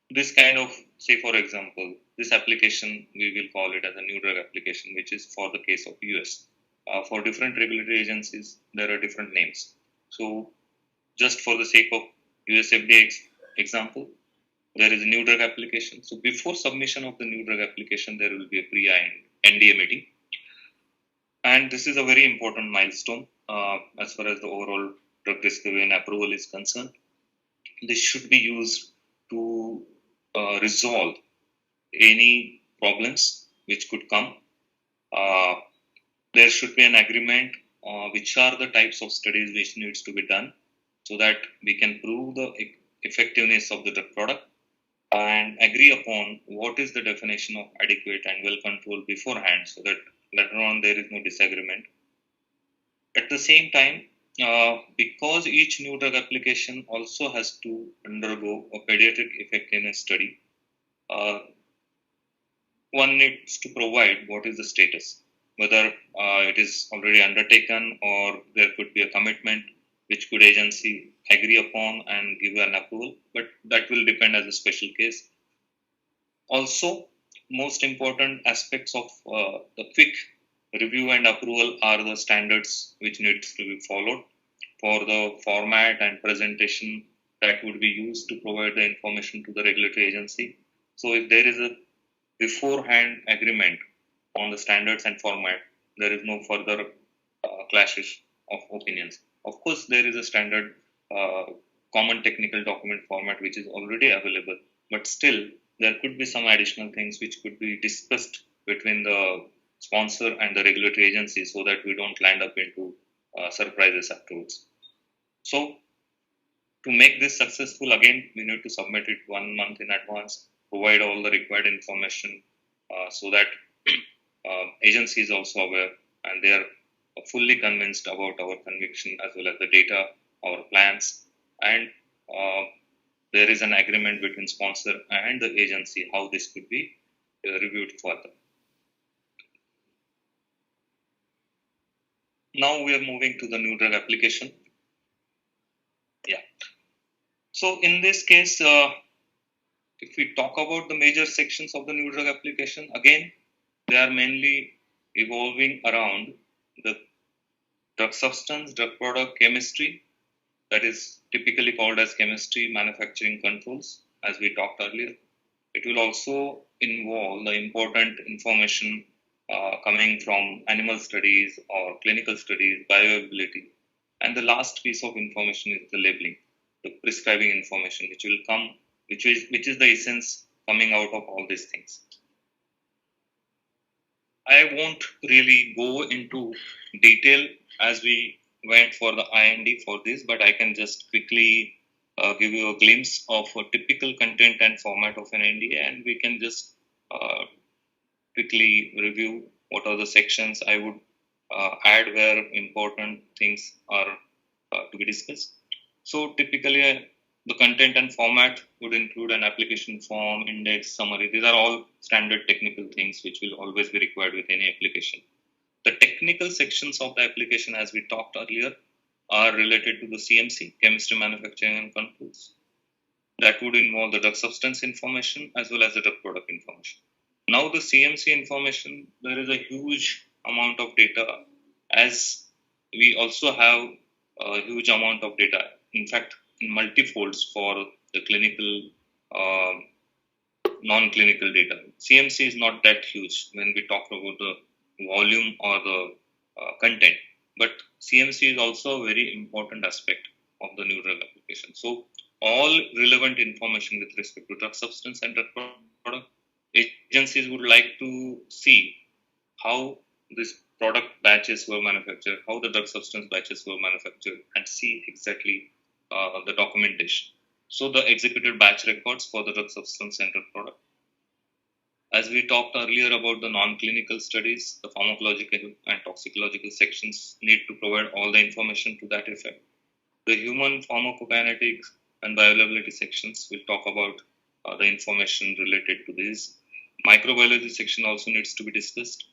this kind of, say for example, this application, we will call it as a new drug application, which is for the case of US. For different regulatory agencies, there are different names. So, just for the sake of US FDA example, there is a new drug application. So, before submission of the new drug application, there will be a pre-NDA meeting. And this is a very important milestone as far as the overall drug discovery and approval is concerned. This should be used to resolve any problems which could come. There should be an agreement which are the types of studies which needs to be done so that we can prove the effectiveness of the drug product and agree upon what is the definition of adequate and well controlled beforehand, so that later on there is no disagreement. At the same time, because each new drug application also has to undergo a pediatric effectiveness study, one needs to provide what is the status, whether it is already undertaken or there could be a commitment which could agency agree upon and give an approval, but that will depend as a special case. Also, most important aspects of the quick review and approval are the standards which needs to be followed for the format and presentation that would be used to provide the information to the regulatory agency. So if there is a beforehand agreement on the standards and format, there is no further clashes of opinions. Of course, there is a standard common technical document format which is already available, but still there could be some additional things which could be discussed between the sponsor and the regulatory agency so that we don't land up into surprises afterwards. So to make this successful, again, we need to submit it 1 month in advance, provide all the required information so that agency is also aware and they are fully convinced about our conviction as well as the data, our plans, and there is an agreement between sponsor and the agency how this could be reviewed further. Now we are moving to the new drug application. Yeah. So in this case, if we talk about the major sections of the new drug application, again, they are mainly evolving around the drug substance, drug product, chemistry, that is typically called as chemistry manufacturing controls, as we talked earlier. It will also involve the important information coming from animal studies or clinical studies, bioavailability. And the last piece of information is the labeling, the prescribing information, which will come, which is the essence coming out of all these things. I won't really go into detail as we went for the IND for this, but I can just quickly give you a glimpse of a typical content and format of an NDA, and we can just quickly review what are the sections I would add where important things are to be discussed. So typically the content and format would include an application form, index, summary. These are all standard technical things which will always be required with any application. The technical sections of the application, as we talked earlier, are related to the CMC, chemistry, manufacturing and controls. That would involve the drug substance information as well as the drug product information. Now the CMC information, there is a huge amount of data, as we also have a huge amount of data, in fact, in multifolds for the clinical, non-clinical data. CMC is not that huge when we talk about the volume or the content, but CMC is also a very important aspect of the new drug application. So all relevant information with respect to drug substance and drug product, agencies would like to see how this product batches were manufactured, how the drug substance batches were manufactured, and see exactly the documentation. So the executed batch records for the drug substance and drug product. As we talked earlier about the non-clinical studies, the pharmacological and toxicological sections need to provide all the information to that effect. The human pharmacokinetics and bioavailability sections will talk about the information related to this. Microbiology section also needs to be discussed,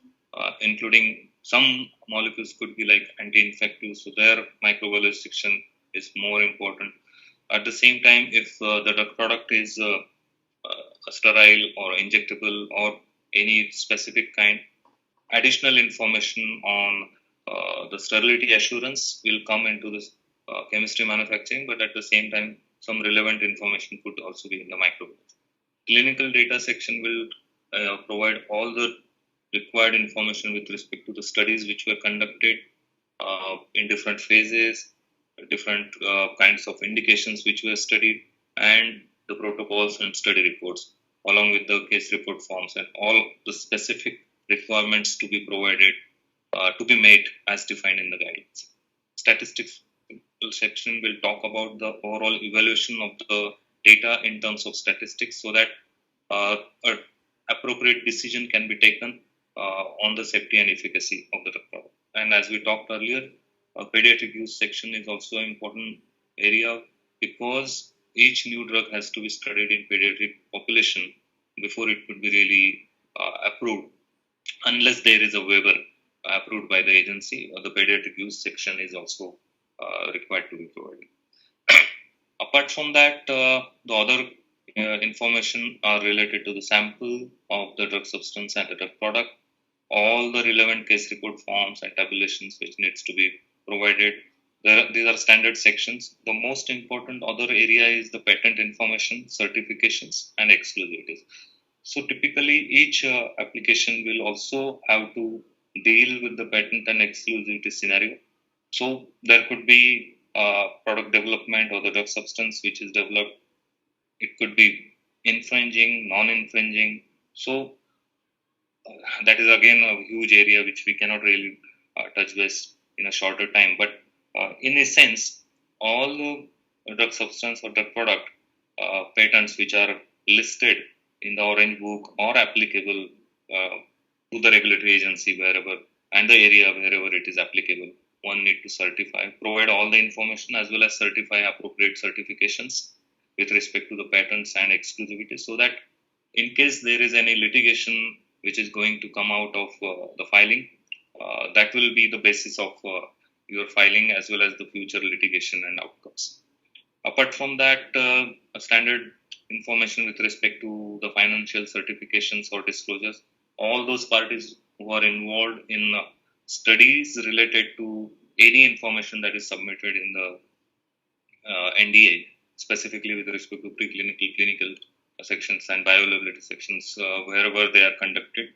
including some molecules could be like anti-infective, so their microbiology section is more important. At the same time, if the drug product is sterile or injectable or any specific kind, additional information on the sterility assurance will come into this chemistry manufacturing, but at the same time, some relevant information could also be in the microbiology. Clinical data section will provide all the required information with respect to the studies which were conducted in different phases, different kinds of indications which were studied, and the protocols and study reports, along with the case report forms and all the specific requirements to be provided, to be made as defined in the guidelines. Statistics section will talk about the overall evaluation of the data in terms of statistics so that an appropriate decision can be taken on the safety and efficacy of the drug product. And as we talked earlier, pediatric use section is also an important area because each new drug has to be studied in pediatric population before it could be really approved. Unless there is a waiver approved by the agency, the pediatric use section is also required to be provided. Apart from that, the other information are related to the sample of the drug substance and the drug product, all the relevant case report forms and tabulations which needs to be provided. These are standard sections. The most important other area is the patent information, certifications, and exclusivities. So typically, each application will also have to deal with the patent and exclusivity scenario. So there could be product development or the drug substance which is developed. It could be infringing, non-infringing. So that is again a huge area which we cannot really touch base in a shorter time. But in a sense, all the drug substance or drug product patents which are listed in the Orange Book or applicable to the regulatory agency wherever and the area wherever it is applicable, one need to certify, provide all the information as well as certify appropriate certifications with respect to the patents and exclusivity, so that in case there is any litigation which is going to come out of the filing, that will be the basis of your filing as well as the future litigation and outcomes. Apart from that, a standard information with respect to the financial certifications or disclosures, all those parties who are involved in studies related to any information that is submitted in the NDA, specifically with respect to preclinical, clinical sections and bioavailability sections, wherever they are conducted,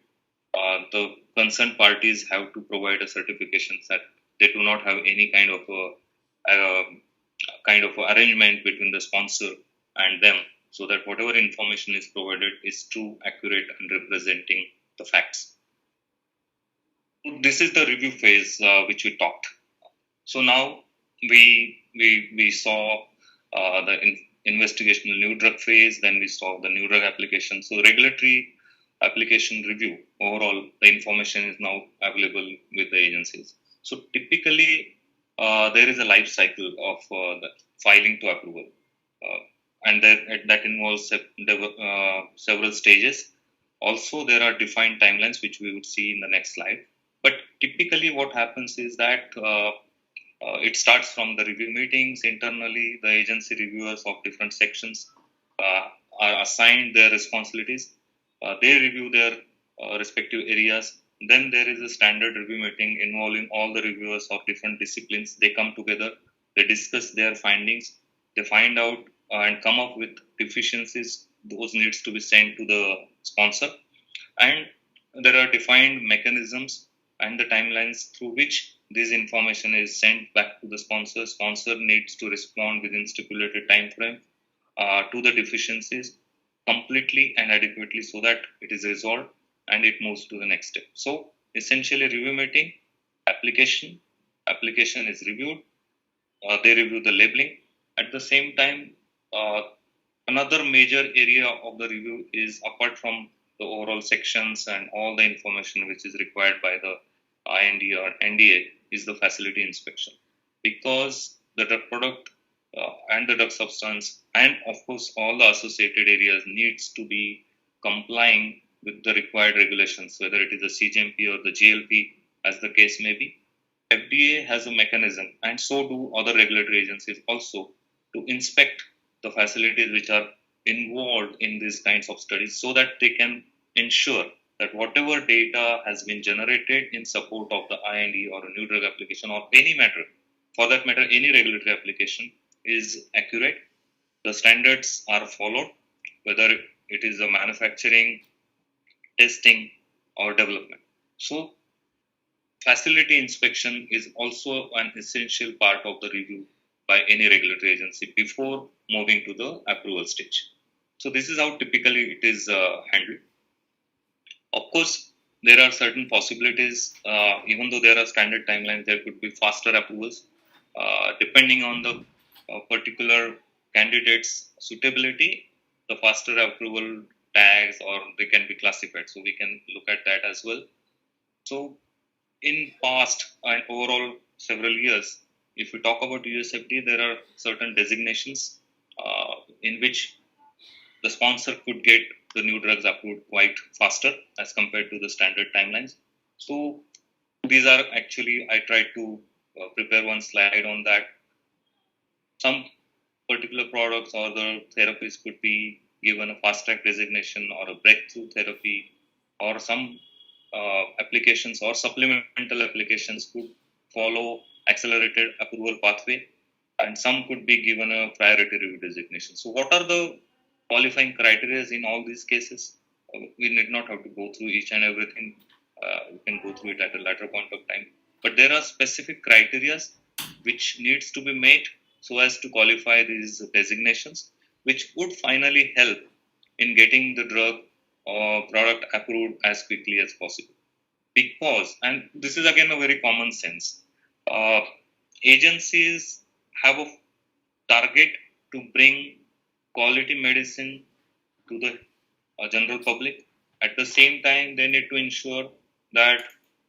the concerned parties have to provide a certification that they do not have any kind of arrangement between the sponsor and them, so that whatever information is provided is true, accurate, and representing the facts. This is the review phase which we talked. So now we saw the investigational new drug phase, then we saw the new drug application. So regulatory application review, overall the information is now available with the agencies. So typically there is a life cycle of the filing to approval, and that involves several stages. Also, there are defined timelines which we would see in the next slide. But typically what happens is that it starts from the review meetings internally. The agency reviewers of different sections are assigned their responsibilities. They review their respective areas. Then there is a standard review meeting involving all the reviewers of different disciplines. They come together, they discuss their findings, they find out and come up with deficiencies. Those needs to be sent to the sponsor. And there are defined mechanisms and the timelines through which this information is sent back to the sponsor. Sponsor needs to respond within stipulated time frame to the deficiencies completely and adequately, so that it is resolved and it moves to the next step. So essentially, review meeting, application is reviewed. They review the labeling. At the same time, another major area of the review is, apart from the overall sections and all the information which is required by the IND or NDA, is the facility inspection, because the drug product and the drug substance and of course all the associated areas needs to be complying with the required regulations, whether it is the CGMP or the GLP as the case may be. FDA has a mechanism, and so do other regulatory agencies also, to inspect the facilities which are involved in these kinds of studies, so that they can ensure that whatever data has been generated in support of the IND or a new drug application or any matter, for that matter, any regulatory application, is accurate. The standards are followed, whether it is a manufacturing, testing, or development. So, facility inspection is also an essential part of the review by any regulatory agency before moving to the approval stage. So, this is how typically it is handled. Of course, there are certain possibilities. Even though there are standard timelines, there could be faster approvals depending on the particular candidate's suitability. The faster approval tags, or they can be classified. So we can look at that as well. So in past and overall several years, if we talk about USFDA, there are certain designations in which the sponsor could get the new drugs approved quite faster as compared to the standard timelines. So these are actually, I tried to prepare one slide on that. Some particular products or the therapies could be given a fast track designation or a breakthrough therapy, or some applications or supplemental applications could follow accelerated approval pathway, and some could be given a priority review designation. So what are the qualifying criteria in all these cases? We need not have to go through each and everything. We can go through it at a later point of time. But there are specific criteria which needs to be met so as to qualify these designations, which would finally help in getting the drug or product approved as quickly as possible. Because, and this is again a very common sense, agencies have a target to bring quality medicine to the general public. At the same time, they need to ensure that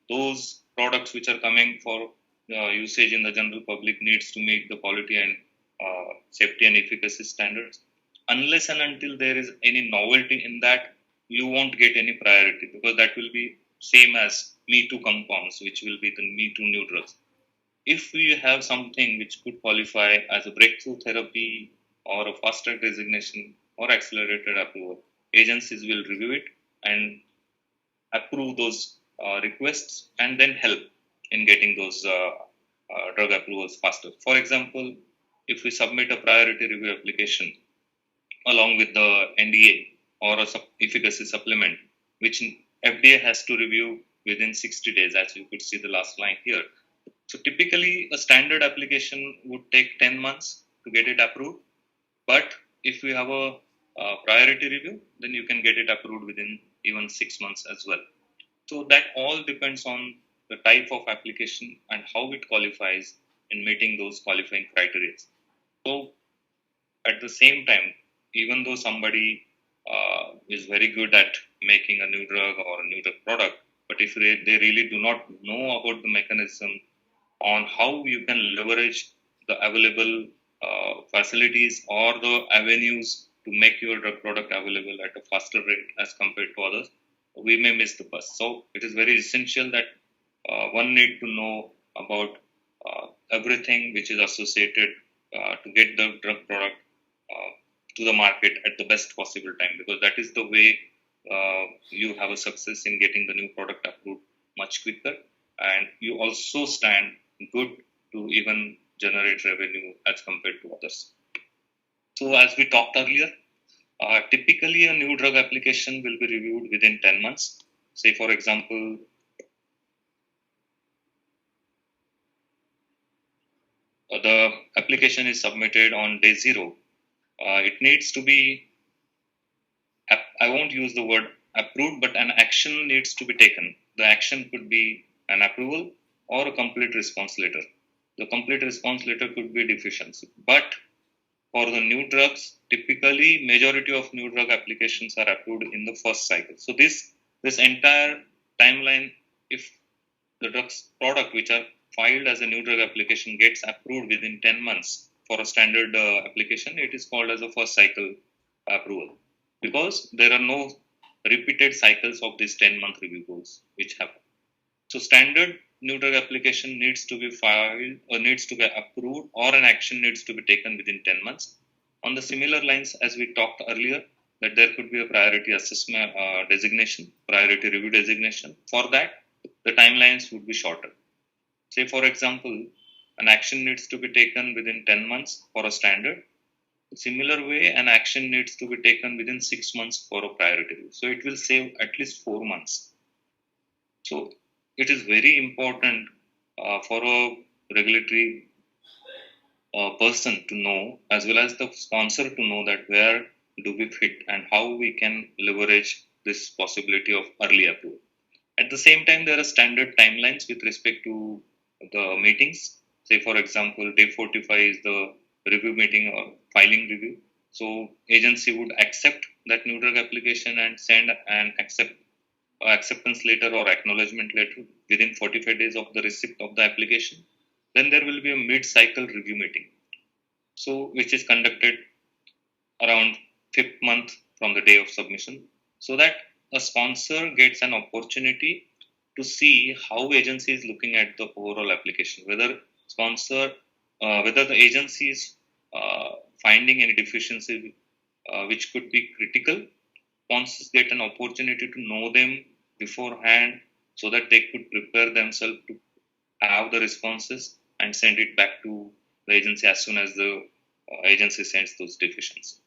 those products which are coming for usage in the general public needs to meet the quality and safety and efficacy standards. Unless and until there is any novelty in that, you won't get any priority, because that will be same as Me Too compounds, which will be the Me Too new drugs. If we have something which could qualify as a breakthrough therapy or a fast track designation or accelerated approval, agencies will review it and approve those requests and then help in getting those drug approvals faster. For example, if we submit a priority review application along with the NDA or a efficacy supplement, which FDA has to review within 60 days, as you could see the last line here. So typically a standard application would take 10 months to get it approved. But if we have a priority review, then you can get it approved within even 6 months as well. So that all depends on the type of application and how it qualifies in meeting those qualifying criteria. So at the same time, even though somebody is very good at making a new drug or a new drug product, but if they really do not know about the mechanism on how you can leverage the available facilities or the avenues to make your drug product available at a faster rate as compared to others, we may miss the bus. So it is very essential that one need to know about everything which is associated to get the drug product to the market at the best possible time, because that is the way you have a success in getting the new product approved much quicker, and you also stand good to even generate revenue as compared to others. So as we talked earlier, typically a new drug application will be reviewed within 10 months. Say for example, the application is submitted on day 0. It needs to be, I won't use the word approved, but an action needs to be taken. The action could be an approval or a complete response letter. The complete response letter could be deficiency. But for the new drugs, typically majority of new drug applications are approved in the first cycle. So this entire timeline, if the drugs product which are filed as a new drug application gets approved within 10 months for a standard application, it is called as a first cycle approval, because there are no repeated cycles of these 10-month review goals which happen. So standard new drug application needs to be filed or needs to be approved, or an action needs to be taken within 10 months. On the similar lines as we talked earlier, that there could be a priority assessment designation, priority review designation. For that, the timelines would be shorter. Say for example, an action needs to be taken within 10 months for a standard. Similar way, an action needs to be taken within 6 months for a priority review. So it will save at least 4 months. So it is very important for a regulatory person to know, as well as the sponsor to know, that where do we fit and how we can leverage this possibility of early approval. At the same time, there are standard timelines with respect to the meetings. Say for example, day 45 is the review meeting or filing review. So agency would accept that new drug application and send an acceptance letter or acknowledgement letter within 45 days of the receipt of the application. Then there will be a mid-cycle review meeting, so which is conducted around 5th month from the day of submission, so that a sponsor gets an opportunity to see how agency is looking at the overall application, whether sponsor, whether the agency is finding any deficiency which could be critical. Sponsors get an opportunity to know them beforehand so that they could prepare themselves to have the responses and send it back to the agency as soon as the agency sends those deficiencies.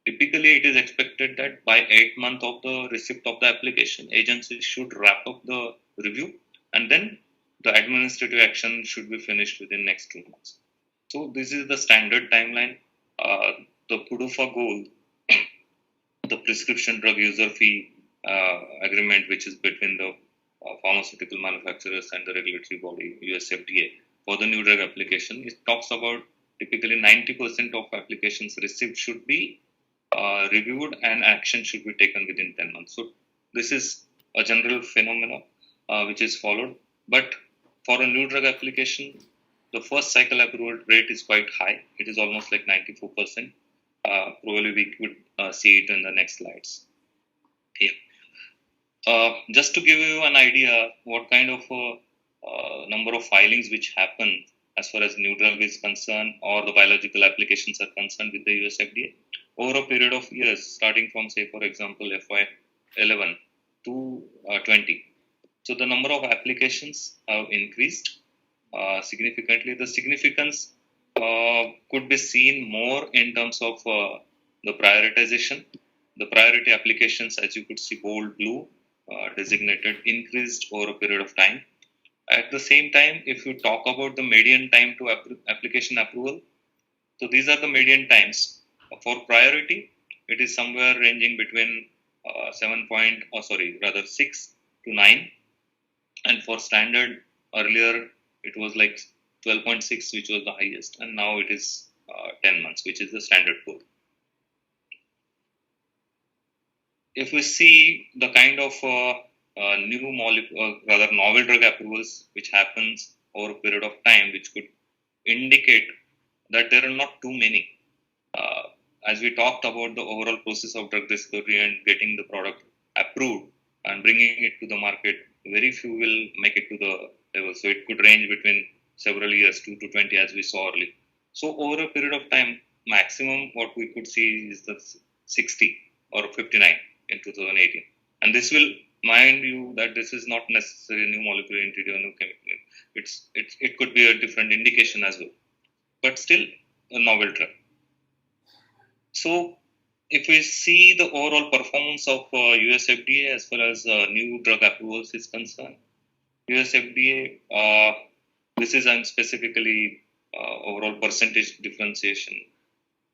Typically, it is expected that by 8 months of the receipt of the application, agency should wrap up the review, and then the administrative action should be finished within next 2 months. So this is the standard timeline. The PDUFA goal, the prescription drug user fee agreement, which is between the pharmaceutical manufacturers and the regulatory body, US FDA, for the new drug application, it talks about typically 90% of applications received should be reviewed and action should be taken within 10 months. So this is a general phenomenon which is followed. But for a new drug application, the first cycle approval rate is quite high. It is almost like 94%. Probably we could see it in the next slides. Yeah. Just to give you an idea what kind of number of filings which happen as far as new drug is concerned or the biological applications are concerned with the US FDA, over a period of years, starting from, say, for example, FY11 to 20. So the number of applications have increased significantly. The significance could be seen more in terms of the prioritization. The priority applications, as you could see, bold blue, designated, increased over a period of time. At the same time, if you talk about the median time to application approval, so these are the median times. For priority, it is somewhere ranging between 6 to 9. And for standard, earlier it was like 12.6, which was the highest, and now it is 10 months, which is the standard code. If we see the kind of new molecule, rather novel drug approvals which happens over a period of time, which could indicate that there are not too many. As we talked about the overall process of drug discovery and getting the product approved and bringing it to the market, very few will make it to the level. So it could range between several years, 2 to 20, as we saw earlier. So over a period of time, maximum what we could see is the 60 or 59 in 2018. And this will mind you that this is not necessarily a new molecular entity or new chemical. It could be a different indication as well, but still a novel drug. So if we see the overall performance of US FDA as far as new drug approvals is concerned, US FDA, this is specifically overall percentage differentiation.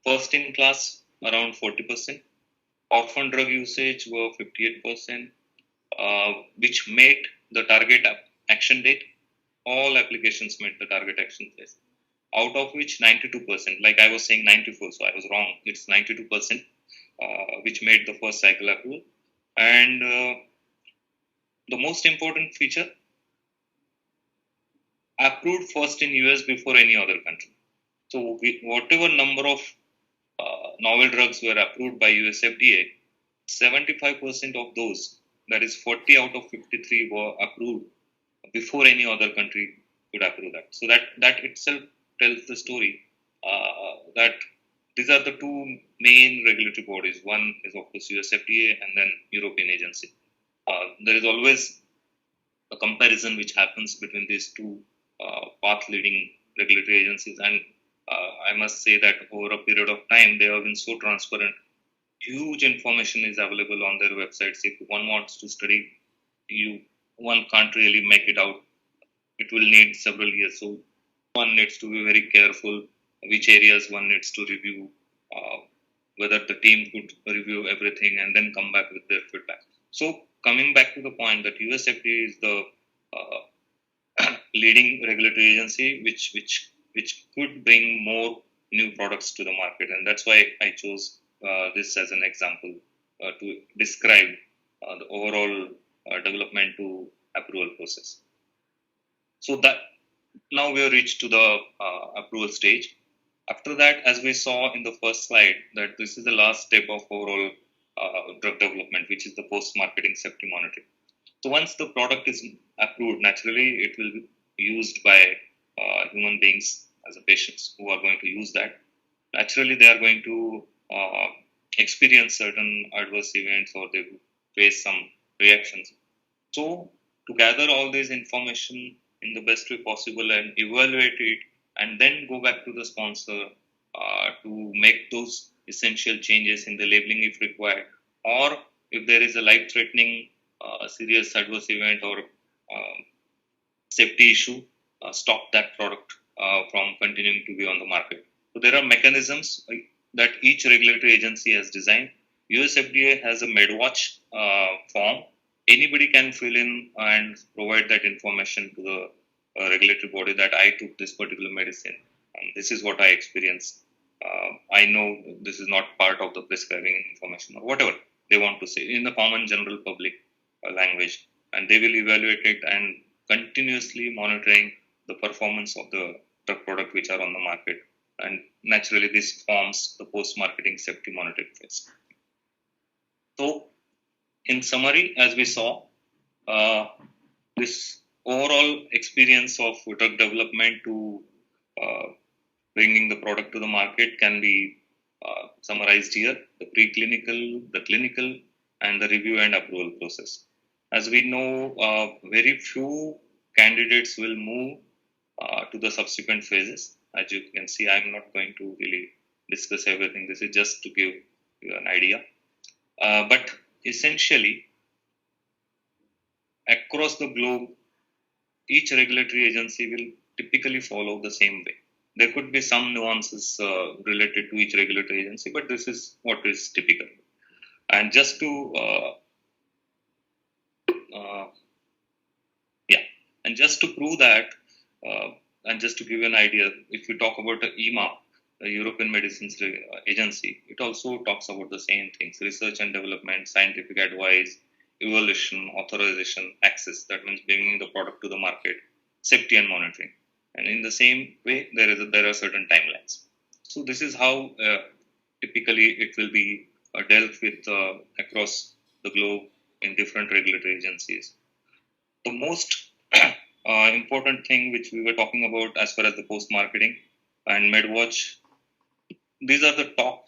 First in class, around 40%. Orphan drug usage were 58%, which met the target action date. All applications met the target action date. Out of which 92%, like I was saying 94, so I was wrong. It's 92%, which made the first cycle approval. And the most important feature, approved first in US before any other country. So whatever number of novel drugs were approved by US FDA, 75% of those, that is 40 out of 53, were approved before any other country could approve that. So that itself tells the story that these are the two main regulatory bodies. One is of course US FDA and then European agency. There is always a comparison which happens between these two path leading regulatory agencies, and I must say that over a period of time they have been so transparent. Huge information is available on their websites. If one wants to study, one can't really make it out. It will need several years. So one needs to be very careful which areas one needs to review, whether the team could review everything and then come back with their feedback. So coming back to the point that US FDA is the leading regulatory agency which could bring more new products to the market, and that's why I chose this as an example to describe the overall development to approval process. So that now we have reached to the approval stage. After that, as we saw in the first slide, that this is the last step of overall drug development, which is the post-marketing safety monitoring. So once the product is approved, naturally it will be used by human beings as a patients who are going to use that. Naturally, they are going to experience certain adverse events or they will face some reactions. So, to gather all this information in the best way possible and evaluate it, and then go back to the sponsor to make those essential changes in the labeling if required, or if there is a life-threatening serious adverse event or safety issue, stop that product from continuing to be on the market. So there are mechanisms that each regulatory agency has designed. US FDA has a MedWatch form. Anybody can fill in and provide that information to the regulatory body that I took this particular medicine and this is what I experienced. I know this is not part of the prescribing information or whatever they want to say in the common general public language, and they will evaluate it and continuously monitoring the performance of the drug product which are on the market, and naturally this forms the post-marketing safety monitoring phase. So in summary, as we saw, this overall experience of drug development to bringing the product to the market can be summarized here: the preclinical, the clinical, and the review and approval process. As we know, very few candidates will move to the subsequent phases. As you can see, I'm not going to really discuss everything. This is just to give you an idea. But essentially, across the globe, each regulatory agency will typically follow the same way. There could be some nuances related to each regulatory agency, but this is what is typical. And just to and just to prove that, and just to give you an idea, if we talk about the EMA, the European Medicines Agency, it also talks about the same things: research and development, scientific advice, evaluation, authorization, access. That means bringing the product to the market, safety and monitoring. And in the same way, there are certain timelines. So this is how typically it will be dealt with across the globe in different regulatory agencies. The most important thing which we were talking about as far as the post-marketing and MedWatch, these are the top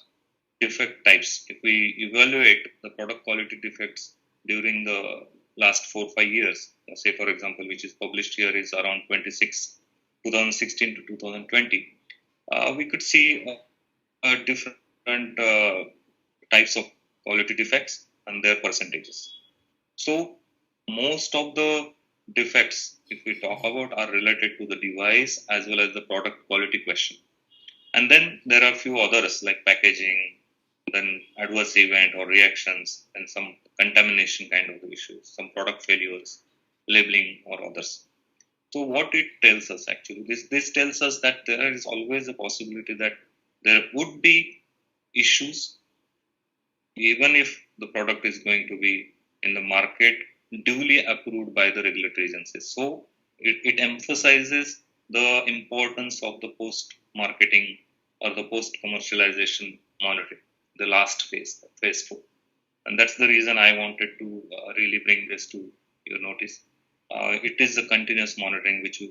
defect types. If we evaluate the product quality defects during the last 4-5 years, say for example, which is published here is around 2016 to 2020, we could see different types of quality defects and their percentages. So most of the defects, if we talk about, are related to the device as well as the product quality question. And then there are a few others like packaging, then adverse event or reactions, and some contamination kind of issues, some product failures, labeling or others. So what it tells us actually, this tells us that there is always a possibility that there would be issues even if the product is going to be in the market duly approved by the regulatory agencies. So it emphasizes the importance of the post-marketing or the post-commercialization monitoring, the last phase, phase 4. And that's the reason I wanted to really bring this to your notice. It is a continuous monitoring which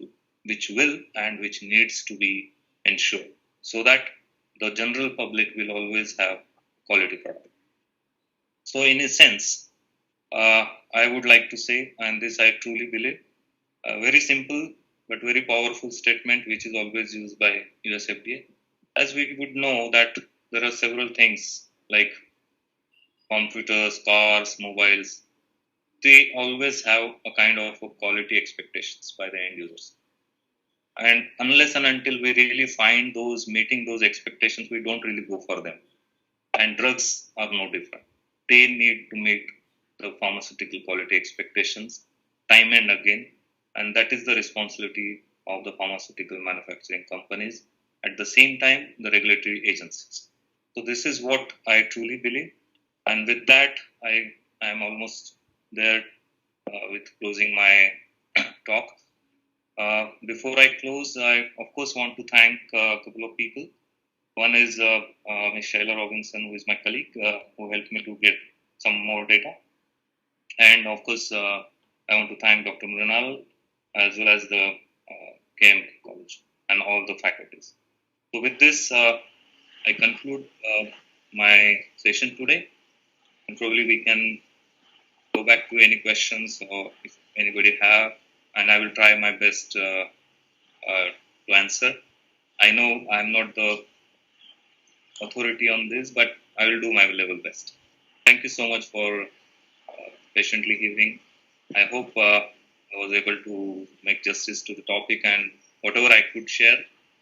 will and which needs to be ensured so that the general public will always have quality product. So in a sense, I would like to say, and this I truly believe, a very simple but very powerful statement which is always used by US FDA. As we would know that there are several things like computers, cars, mobiles, they always have a kind of a quality expectations by the end users. And unless and until we really find those meeting those expectations, we don't really go for them. And drugs are no different. They need to meet the pharmaceutical quality expectations time and again. And that is the responsibility of the pharmaceutical manufacturing companies. At the same time, the regulatory agencies. So this is what I truly believe. And with that, I am almost there with closing my talk. Before I close, I of course want to thank a couple of people. One is Ms. Shaila Robinson, who is my colleague, who helped me to get some more data. And of course, I want to thank Dr. Mrinal as well as the KMK College. and all the faculties. So with this, I conclude my session today, and probably we can go back to any questions or if anybody have, and I will try my best to answer. I know I'm not the authority on this, but I will do my level best. Thank you so much for patiently hearing. I hope I was able to make justice to the topic, and whatever I could share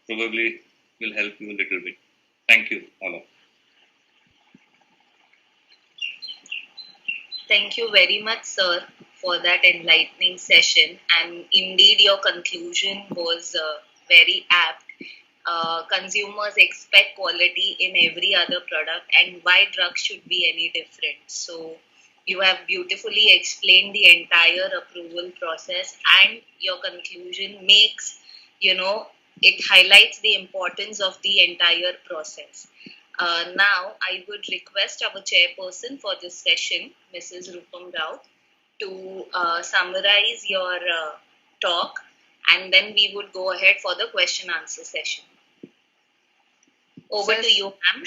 probably will help you a little bit. Thank you, all of you. Thank you very much, sir, for that enlightening session. And indeed, your conclusion was very apt. Consumers expect quality in every other product, and why drugs should be any different. So, you have beautifully explained the entire approval process, and your conclusion makes, it highlights the importance of the entire process. Now, I would request our chairperson for this session, Mrs. Rupam Rao, to summarize your talk, and then we would go ahead for the question answer session. Over Sir, to you, ma'am.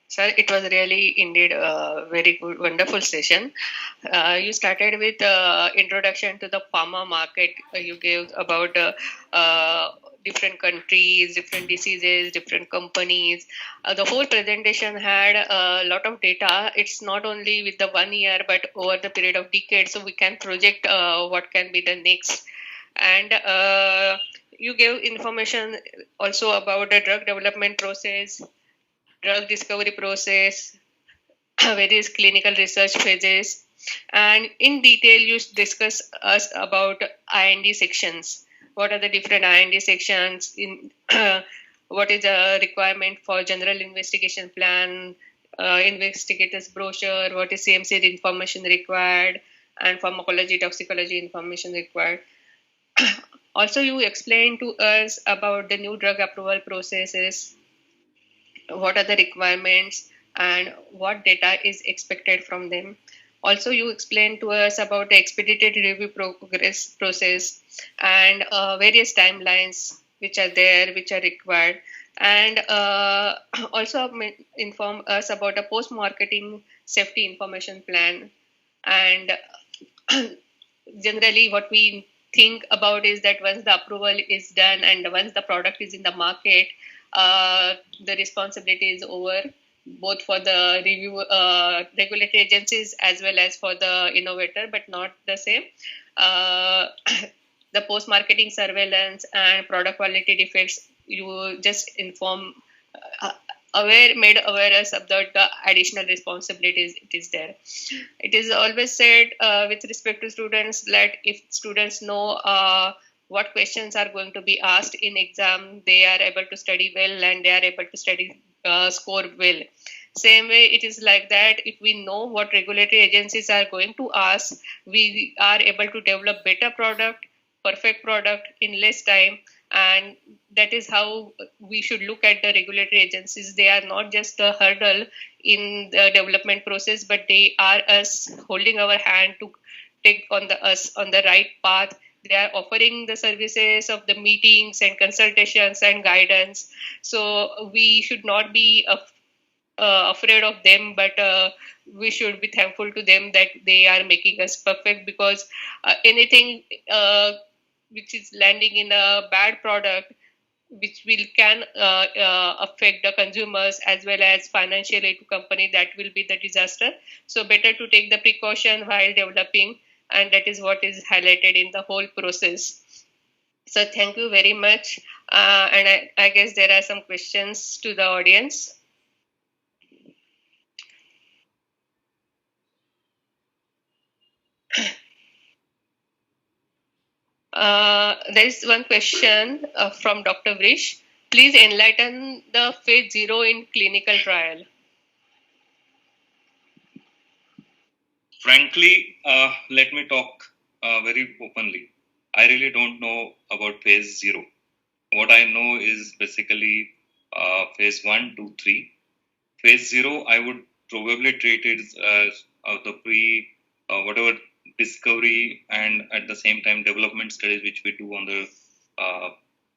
Sir, it was really indeed a very good, wonderful session. You started with introduction to the pharma market. You gave about different countries, different diseases, different companies. The whole presentation had a lot of data. It's not only with the 1 year, but over the period of decades. So we can project what can be the next. And you gave information also about the drug development process, drug discovery process, various clinical research phases, and in detail you discuss us about IND sections. What are the different IND sections? In what is the requirement for general investigation plan, investigators brochure? What is CMC information required, and pharmacology toxicology information required? Also, you explained to us about the new drug approval processes, what are the requirements and what data is expected from them. Also, you explained to us about the expedited review progress process and various timelines which are there, which are required, and also inform us about a post-marketing safety information plan. And generally, what we think about is that once the approval is done and once the product is in the market, the responsibility is over, both for the review regulatory agencies as well as for the innovator, but not the same. The post-marketing surveillance and product quality defects, you just inform, made awareness of the additional responsibilities it is there. It is always said with respect to students that if students know what questions are going to be asked in exam, they are able to study well and they are able to study score well. Same way it is like that, if we know what regulatory agencies are going to ask, we are able to develop better product, perfect product in less time. And that is how we should look at the regulatory agencies. They are not just a hurdle in the development process, but they are us holding our hand to take us on the right path. They are offering the services of the meetings and consultations and guidance. So we should not be afraid of them, but we should be thankful to them that they are making us perfect, because anything which is landing in a bad product, which can affect the consumers as well as financially to company, that will be the disaster. So better to take the precaution while developing, and that is what is highlighted in the whole process. So thank you very much. And I guess there are some questions to the audience. There is one question from Dr. Vrish. Please enlighten the phase 0 in clinical trial. Frankly, let me talk very openly. I really don't know about phase 0. What I know is basically phase 1, 2, 3. Phase 0, I would probably treat it as the whatever discovery and at the same time development studies which we do on the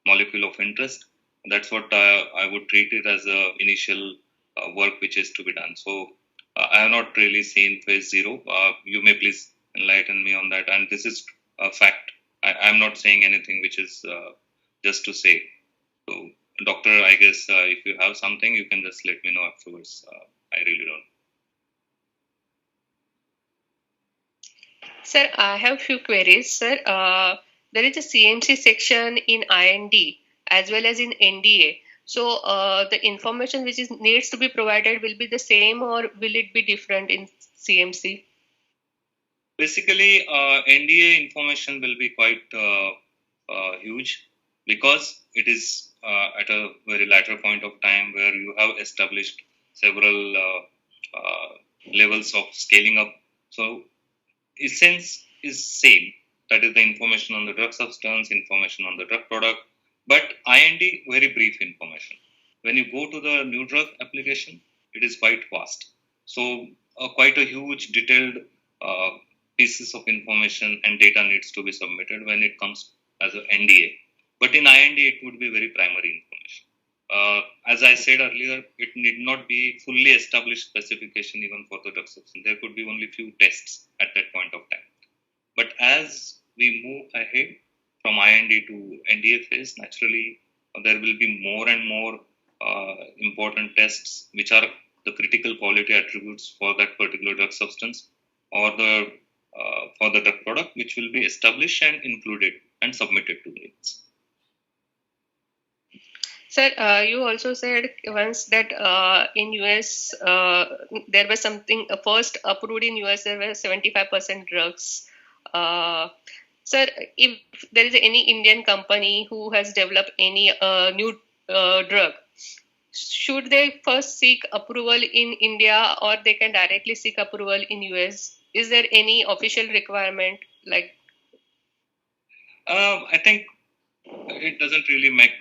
molecule of interest. That's what I would treat it as a initial work which is to be done. So I have not really seen phase 0. You may please enlighten me on that. And this is a fact. I am not saying anything which is just to say. So, doctor, I guess if you have something, you can just let me know afterwards. I really don't. Sir, I have few queries. Sir, there is a CMC section in IND as well as in NDA. So the information which is needs to be provided will be the same, or will it be different in CMC? Basically, NDA information will be quite huge because it is at a very later point of time where you have established several levels of scaling up. So essence is same. That is the information on the drug substance, information on the drug product, but IND very brief information. When you go to the new drug application, it is quite vast. So quite a huge detailed pieces of information and data needs to be submitted when it comes as an NDA. But in IND, it would be very primary information. As I said earlier, it need not be fully established specification even for the drug substance. There could be only few tests at that point of time. But as we move ahead from IND to NDA phase, naturally there will be more and more important tests which are the critical quality attributes for that particular drug substance or the for the drug product, which will be established and included and submitted to the agency. Sir, you also said once that in US there was something first approved in US there were 75% drugs. Sir, if there is any Indian company who has developed any new drug, should they first seek approval in India or they can directly seek approval in US? Is there any official requirement like? I think it doesn't really make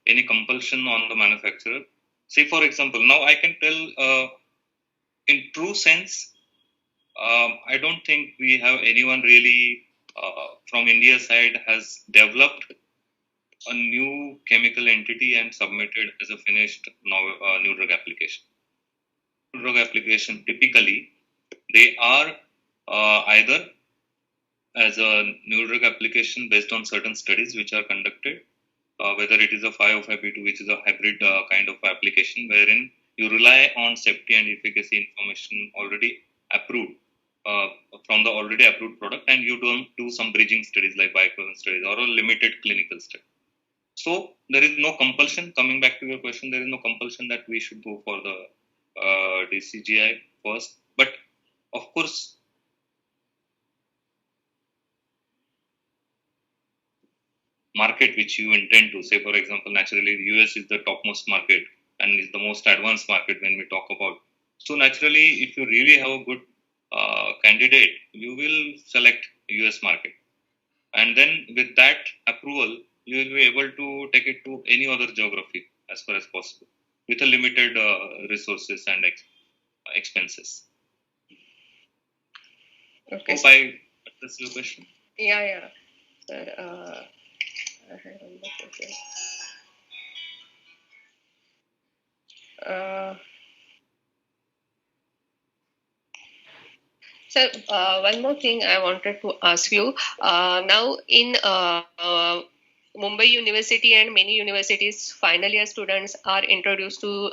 any compulsion on the manufacturer. Say, for example, now I can tell in true sense, I don't think we have anyone really from India side has developed a new chemical entity and submitted as a finished new drug application. New drug application typically they are either as a new drug application based on certain studies which are conducted, whether it is a 505(b)(2), which is a hybrid kind of application wherein you rely on safety and efficacy information already approved from the already approved product, and you don't do some bridging studies like bioequivalence studies or a limited clinical study. So there is no compulsion. Coming back to your question, there is no compulsion that we should go for the DCGI first. But of course, market which you intend to, say for example, naturally the US is the topmost market and is the most advanced market when we talk about. So naturally, if you really have a good candidate, you will select US market. And then with that approval, you will be able to take it to any other geography as far as possible with a limited resources and expenses. Okay. Hope I addressed your question. Yeah. Sir, I had one more question. Sir, one more thing I wanted to ask you. Now in Mumbai University and many universities, final year students are introduced to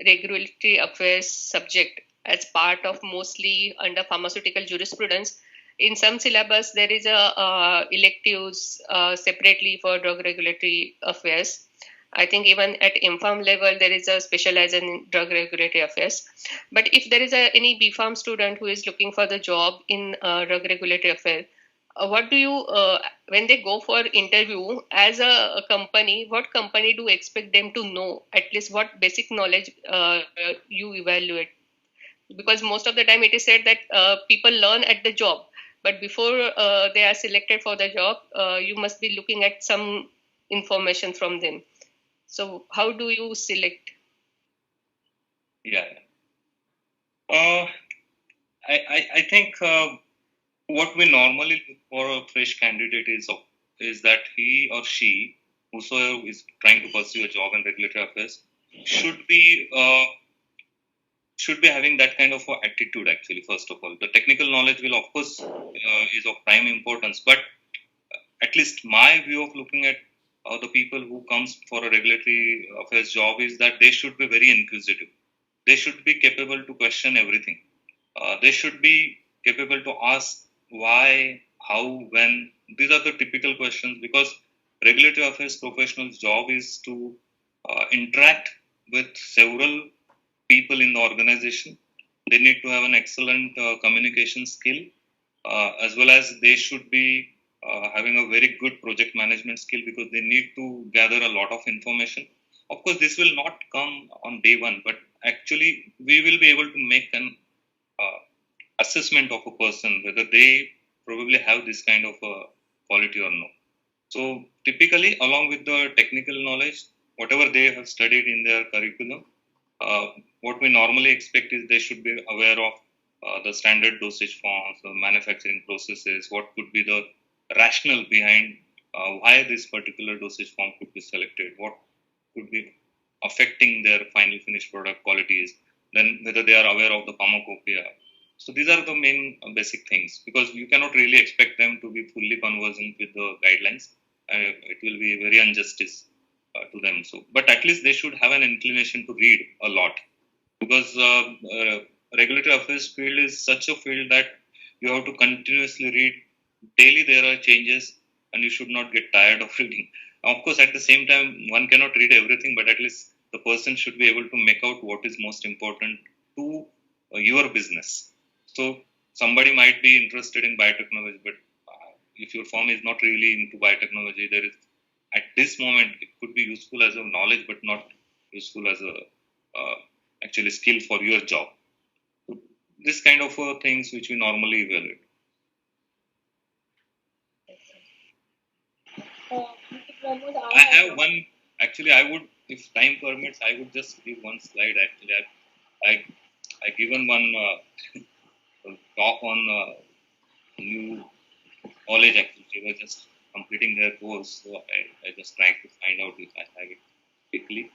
regulatory affairs subject as part of mostly under pharmaceutical jurisprudence. In some syllabus, there is a electives separately for drug regulatory affairs. I think even at MPharm level, there is a specialization in drug regulatory affairs. But if there is any BPharm student who is looking for the job in drug regulatory affairs, what do you, when they go for interview as a company, what company do you expect them to know? At least what basic knowledge you evaluate? Because most of the time it is said that people learn at the job. But before they are selected for the job, you must be looking at some information from them. So how do you select? Yeah. I think what we normally look for a fresh candidate is that he or she whosoever is trying to pursue a job in regulatory affairs should be uh, should be having that kind of attitude. Actually, first of all, the technical knowledge will, of course, is of prime importance. But at least my view of looking at the people who comes for a regulatory affairs job is that they should be very inquisitive. They should be capable to question everything. They should be capable to ask why, how, when. These are the typical questions because regulatory affairs professional's job is to interact with several people in the organization. They need to have an excellent communication skill, as well as they should be having a very good project management skill because they need to gather a lot of information. Of course, this will not come on day one, but actually, we will be able to make an assessment of a person whether they probably have this kind of quality or no. So, typically, along with the technical knowledge, whatever they have studied in their curriculum, uh, what we normally expect is they should be aware of the standard dosage forms, the manufacturing processes, what could be the rationale behind why this particular dosage form could be selected, what could be affecting their final finished product qualities, then whether they are aware of the pharmacopoeia. So these are the main basic things because you cannot really expect them to be fully conversant with the guidelines. It will be very injustice to them. So, but at least they should have an inclination to read a lot because regulatory affairs field is such a field that you have to continuously read. Daily there are changes, and you should not get tired of reading. Of course, at the same time, one cannot read everything, but at least the person should be able to make out what is most important to your business. So, somebody might be interested in biotechnology, but if your firm is not really into biotechnology, there is at this moment it could be useful as a knowledge, but not useful as a actually skill for your job. So, this kind of things which we normally evaluate. Mr. Pramod, I have one. Actually, I would, if time permits, I would just give one slide. Actually, I given one talk on new college. Actually, they were just completing their course, so I just tried to find out if I have it quickly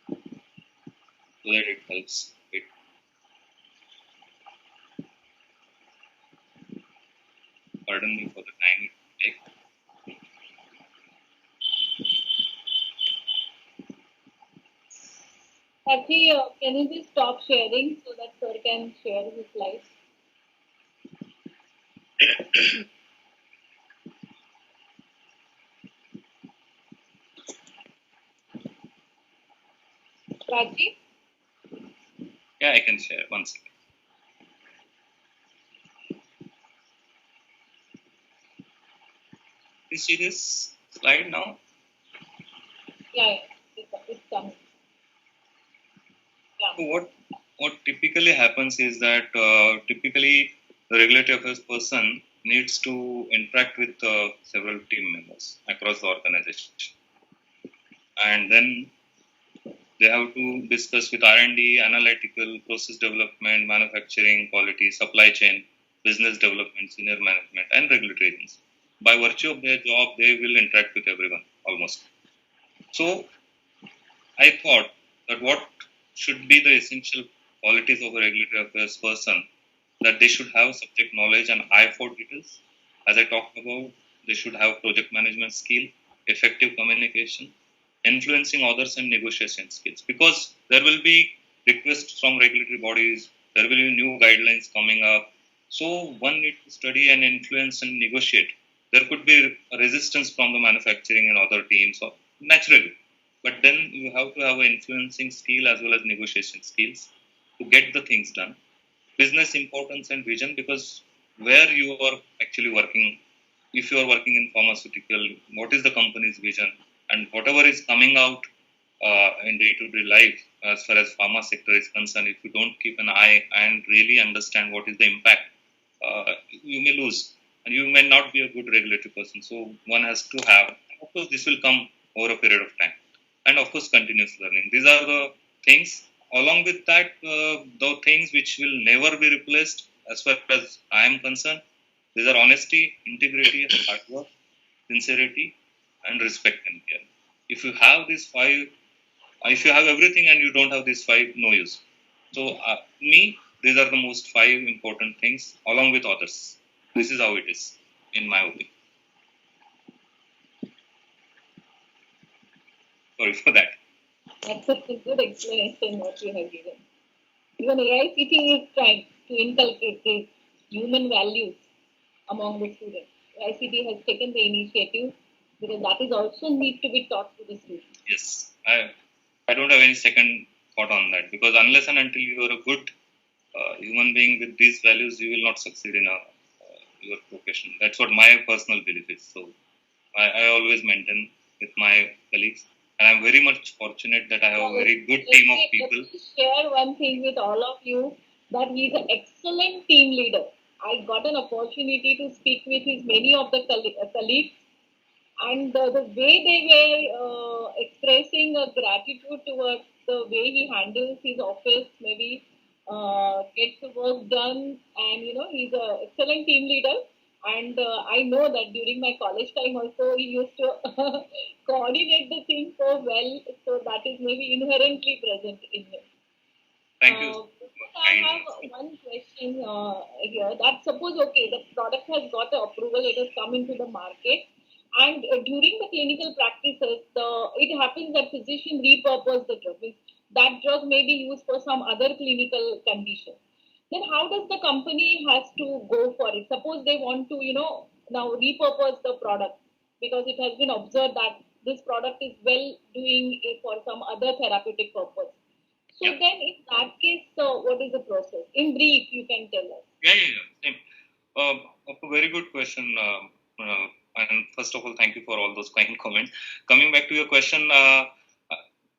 so that it helps. Pardon me for the time it takes. Actually, can you just stop sharing so that sir can share his slides? Prachi? Yeah, I can share one second. You see this slide now? Yeah, it's coming. So what typically happens is that typically the regulatory affairs person needs to interact with several team members across the organization, and then they have to discuss with R&D, analytical, process development, manufacturing, quality, supply chain, business development, senior management, and regulatory agents. By virtue of their job, they will interact with everyone almost. So I thought that what should be the essential qualities of a regulatory affairs person, that they should have subject knowledge and eye for details. As I talked about, they should have project management skill, effective communication, influencing others and negotiation skills. Because there will be requests from regulatory bodies, there will be new guidelines coming up. So one needs to study and influence and negotiate. There could be a resistance from the manufacturing and other teams, or naturally. But then you have to have an influencing skill as well as negotiation skills to get the things done. Business importance and vision, because where you are actually working, if you are working in pharmaceutical, what is the company's vision, and whatever is coming out in day-to-day life as far as pharma sector is concerned, if you don't keep an eye and really understand what is the impact, you may lose and you may not be a good regulatory person. So one has to have, of course, this will come over a period of time, and of course, continuous learning. These are the things. Along with that, the things which will never be replaced, as far as I am concerned, these are honesty, integrity, hard work, sincerity, and respect and care. If you have these five, if you have everything and you don't have these five, no use. So, me, these are the most five important things along with others. This is how it is, in my opinion. Sorry for that. That's a good explanation what you have given. Even AICT is trying to inculcate these human values among the students. AICT has taken the initiative because that is also need to be taught to the students. Yes, I don't have any second thought on that, because unless and until you are a good human being with these values, you will not succeed in your profession. That's what my personal belief is. So I always maintain with my colleagues, and I'm very much fortunate that I have a very good team of people. Let me share one thing with all of you, that he's an excellent team leader. I got an opportunity to speak with his many of the colleagues, and the way they were expressing a gratitude towards the way he handles his office, maybe gets the work done, and he's an excellent team leader. And I know that during my college time also he used to coordinate the things so well, so that is maybe inherently present in him. Thank you. I have one question here. That suppose, okay, the product has got the approval, it has come into the market, and during the clinical practices, it happens that physician repurpose the drug. Means that drug may be used for some other clinical condition. Then how does the company has to go for it? Suppose they want to, now repurpose the product because it has been observed that this product is well doing it for some other therapeutic purpose. So then, in that case, what is the process? In brief, you can tell us. Yeah. Same. A very good question. And first of all, thank you for all those kind comments. Coming back to your question,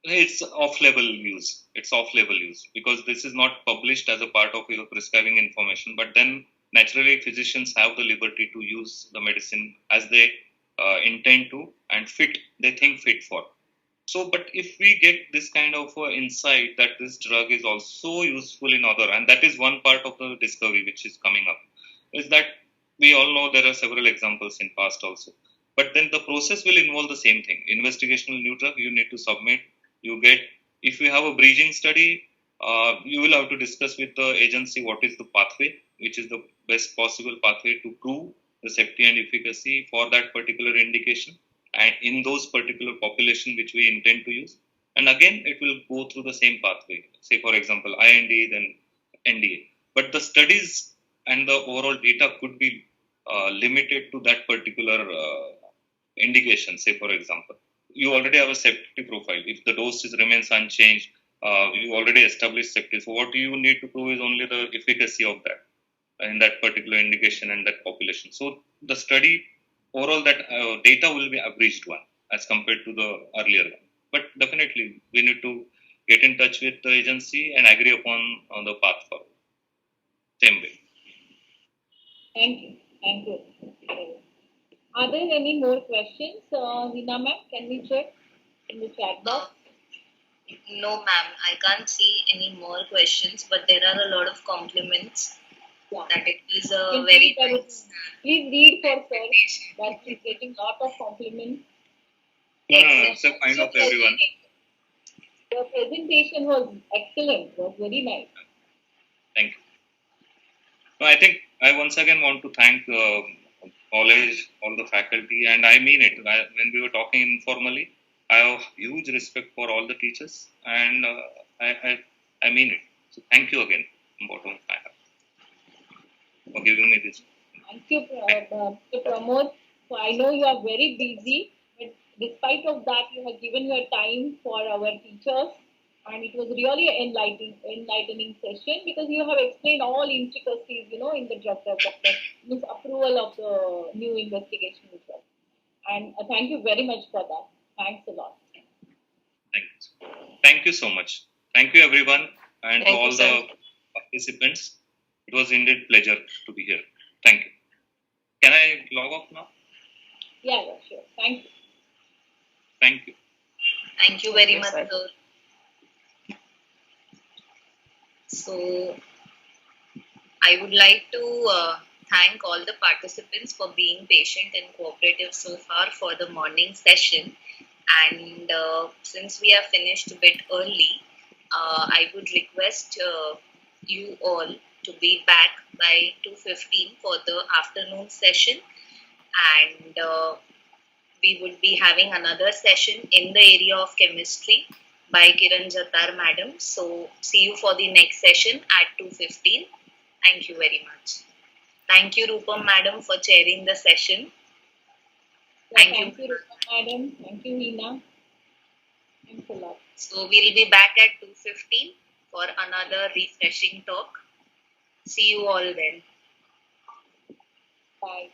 it's off-label use. It's off-label use because this is not published as a part of your prescribing information. But then, naturally, physicians have the liberty to use the medicine as they intend to and they think fit for. So, but if we get this kind of insight that this drug is also useful in other, and that is one part of the discovery which is coming up, is that we all know there are several examples in past also. But then the process will involve the same thing. Investigational new drug, you need to submit, you get, if you have a bridging study, you will have to discuss with the agency what is the pathway, which is the best possible pathway to prove the safety and efficacy for that particular indication and in those particular population which we intend to use. And again, it will go through the same pathway. Say, for example, IND, then NDA. But the studies and the overall data could be limited to that particular indication. Say, for example, you already have a safety profile. If the dose remains unchanged, you already established safety. So what you need to prove is only the efficacy of that in that particular indication and that population. So the study, overall, that data will be abridged one as compared to the earlier one. But definitely, we need to get in touch with the agency and agree upon the path forward. Same way. Thank you. Are there any more questions? Hina ma'am, can we check in the chat box? No, ma'am. I can't see any more questions, but there are a lot of compliments. Yeah. That it is a very nice. Please read for sir. That is getting lot of compliments. No, it's a kind of everyone. Your presentation was excellent. Was very nice. Thank you. No, I think I once again want to thank the college, all the faculty, and I mean it. When we were talking informally, I have huge respect for all the teachers, and I mean it. So thank you again, bottom of my heart, for giving me this. Thank you, Mr. Pramod. So I know you are very busy, but despite of that, you have given your time for our teachers, and it was really an enlightening session because you have explained all intricacies, in the drug development, means approval of the new investigation drug. And thank you very much for that. Thanks a lot. Thank you so much. Thank you, everyone, and to all the participants. It was indeed a pleasure to be here. Thank you. Can I log off now? Yeah, sure. Thank you. Thank you. Thank you very much, sir. So, I would like to thank all the participants for being patient and cooperative so far for the morning session. And since we have finished a bit early, I would request you all to be back by 2:15 for the afternoon session. And we would be having another session in the area of chemistry by Kiran Jatar madam. So see you for the next session at 2:15. Thank you very much. Thank you, Rupam madam, for chairing the session. Thank you, Rupa madam. Thank you, Hina. Thanks a lot. So we'll be back at 2:15 for another refreshing talk. See you all then. Bye.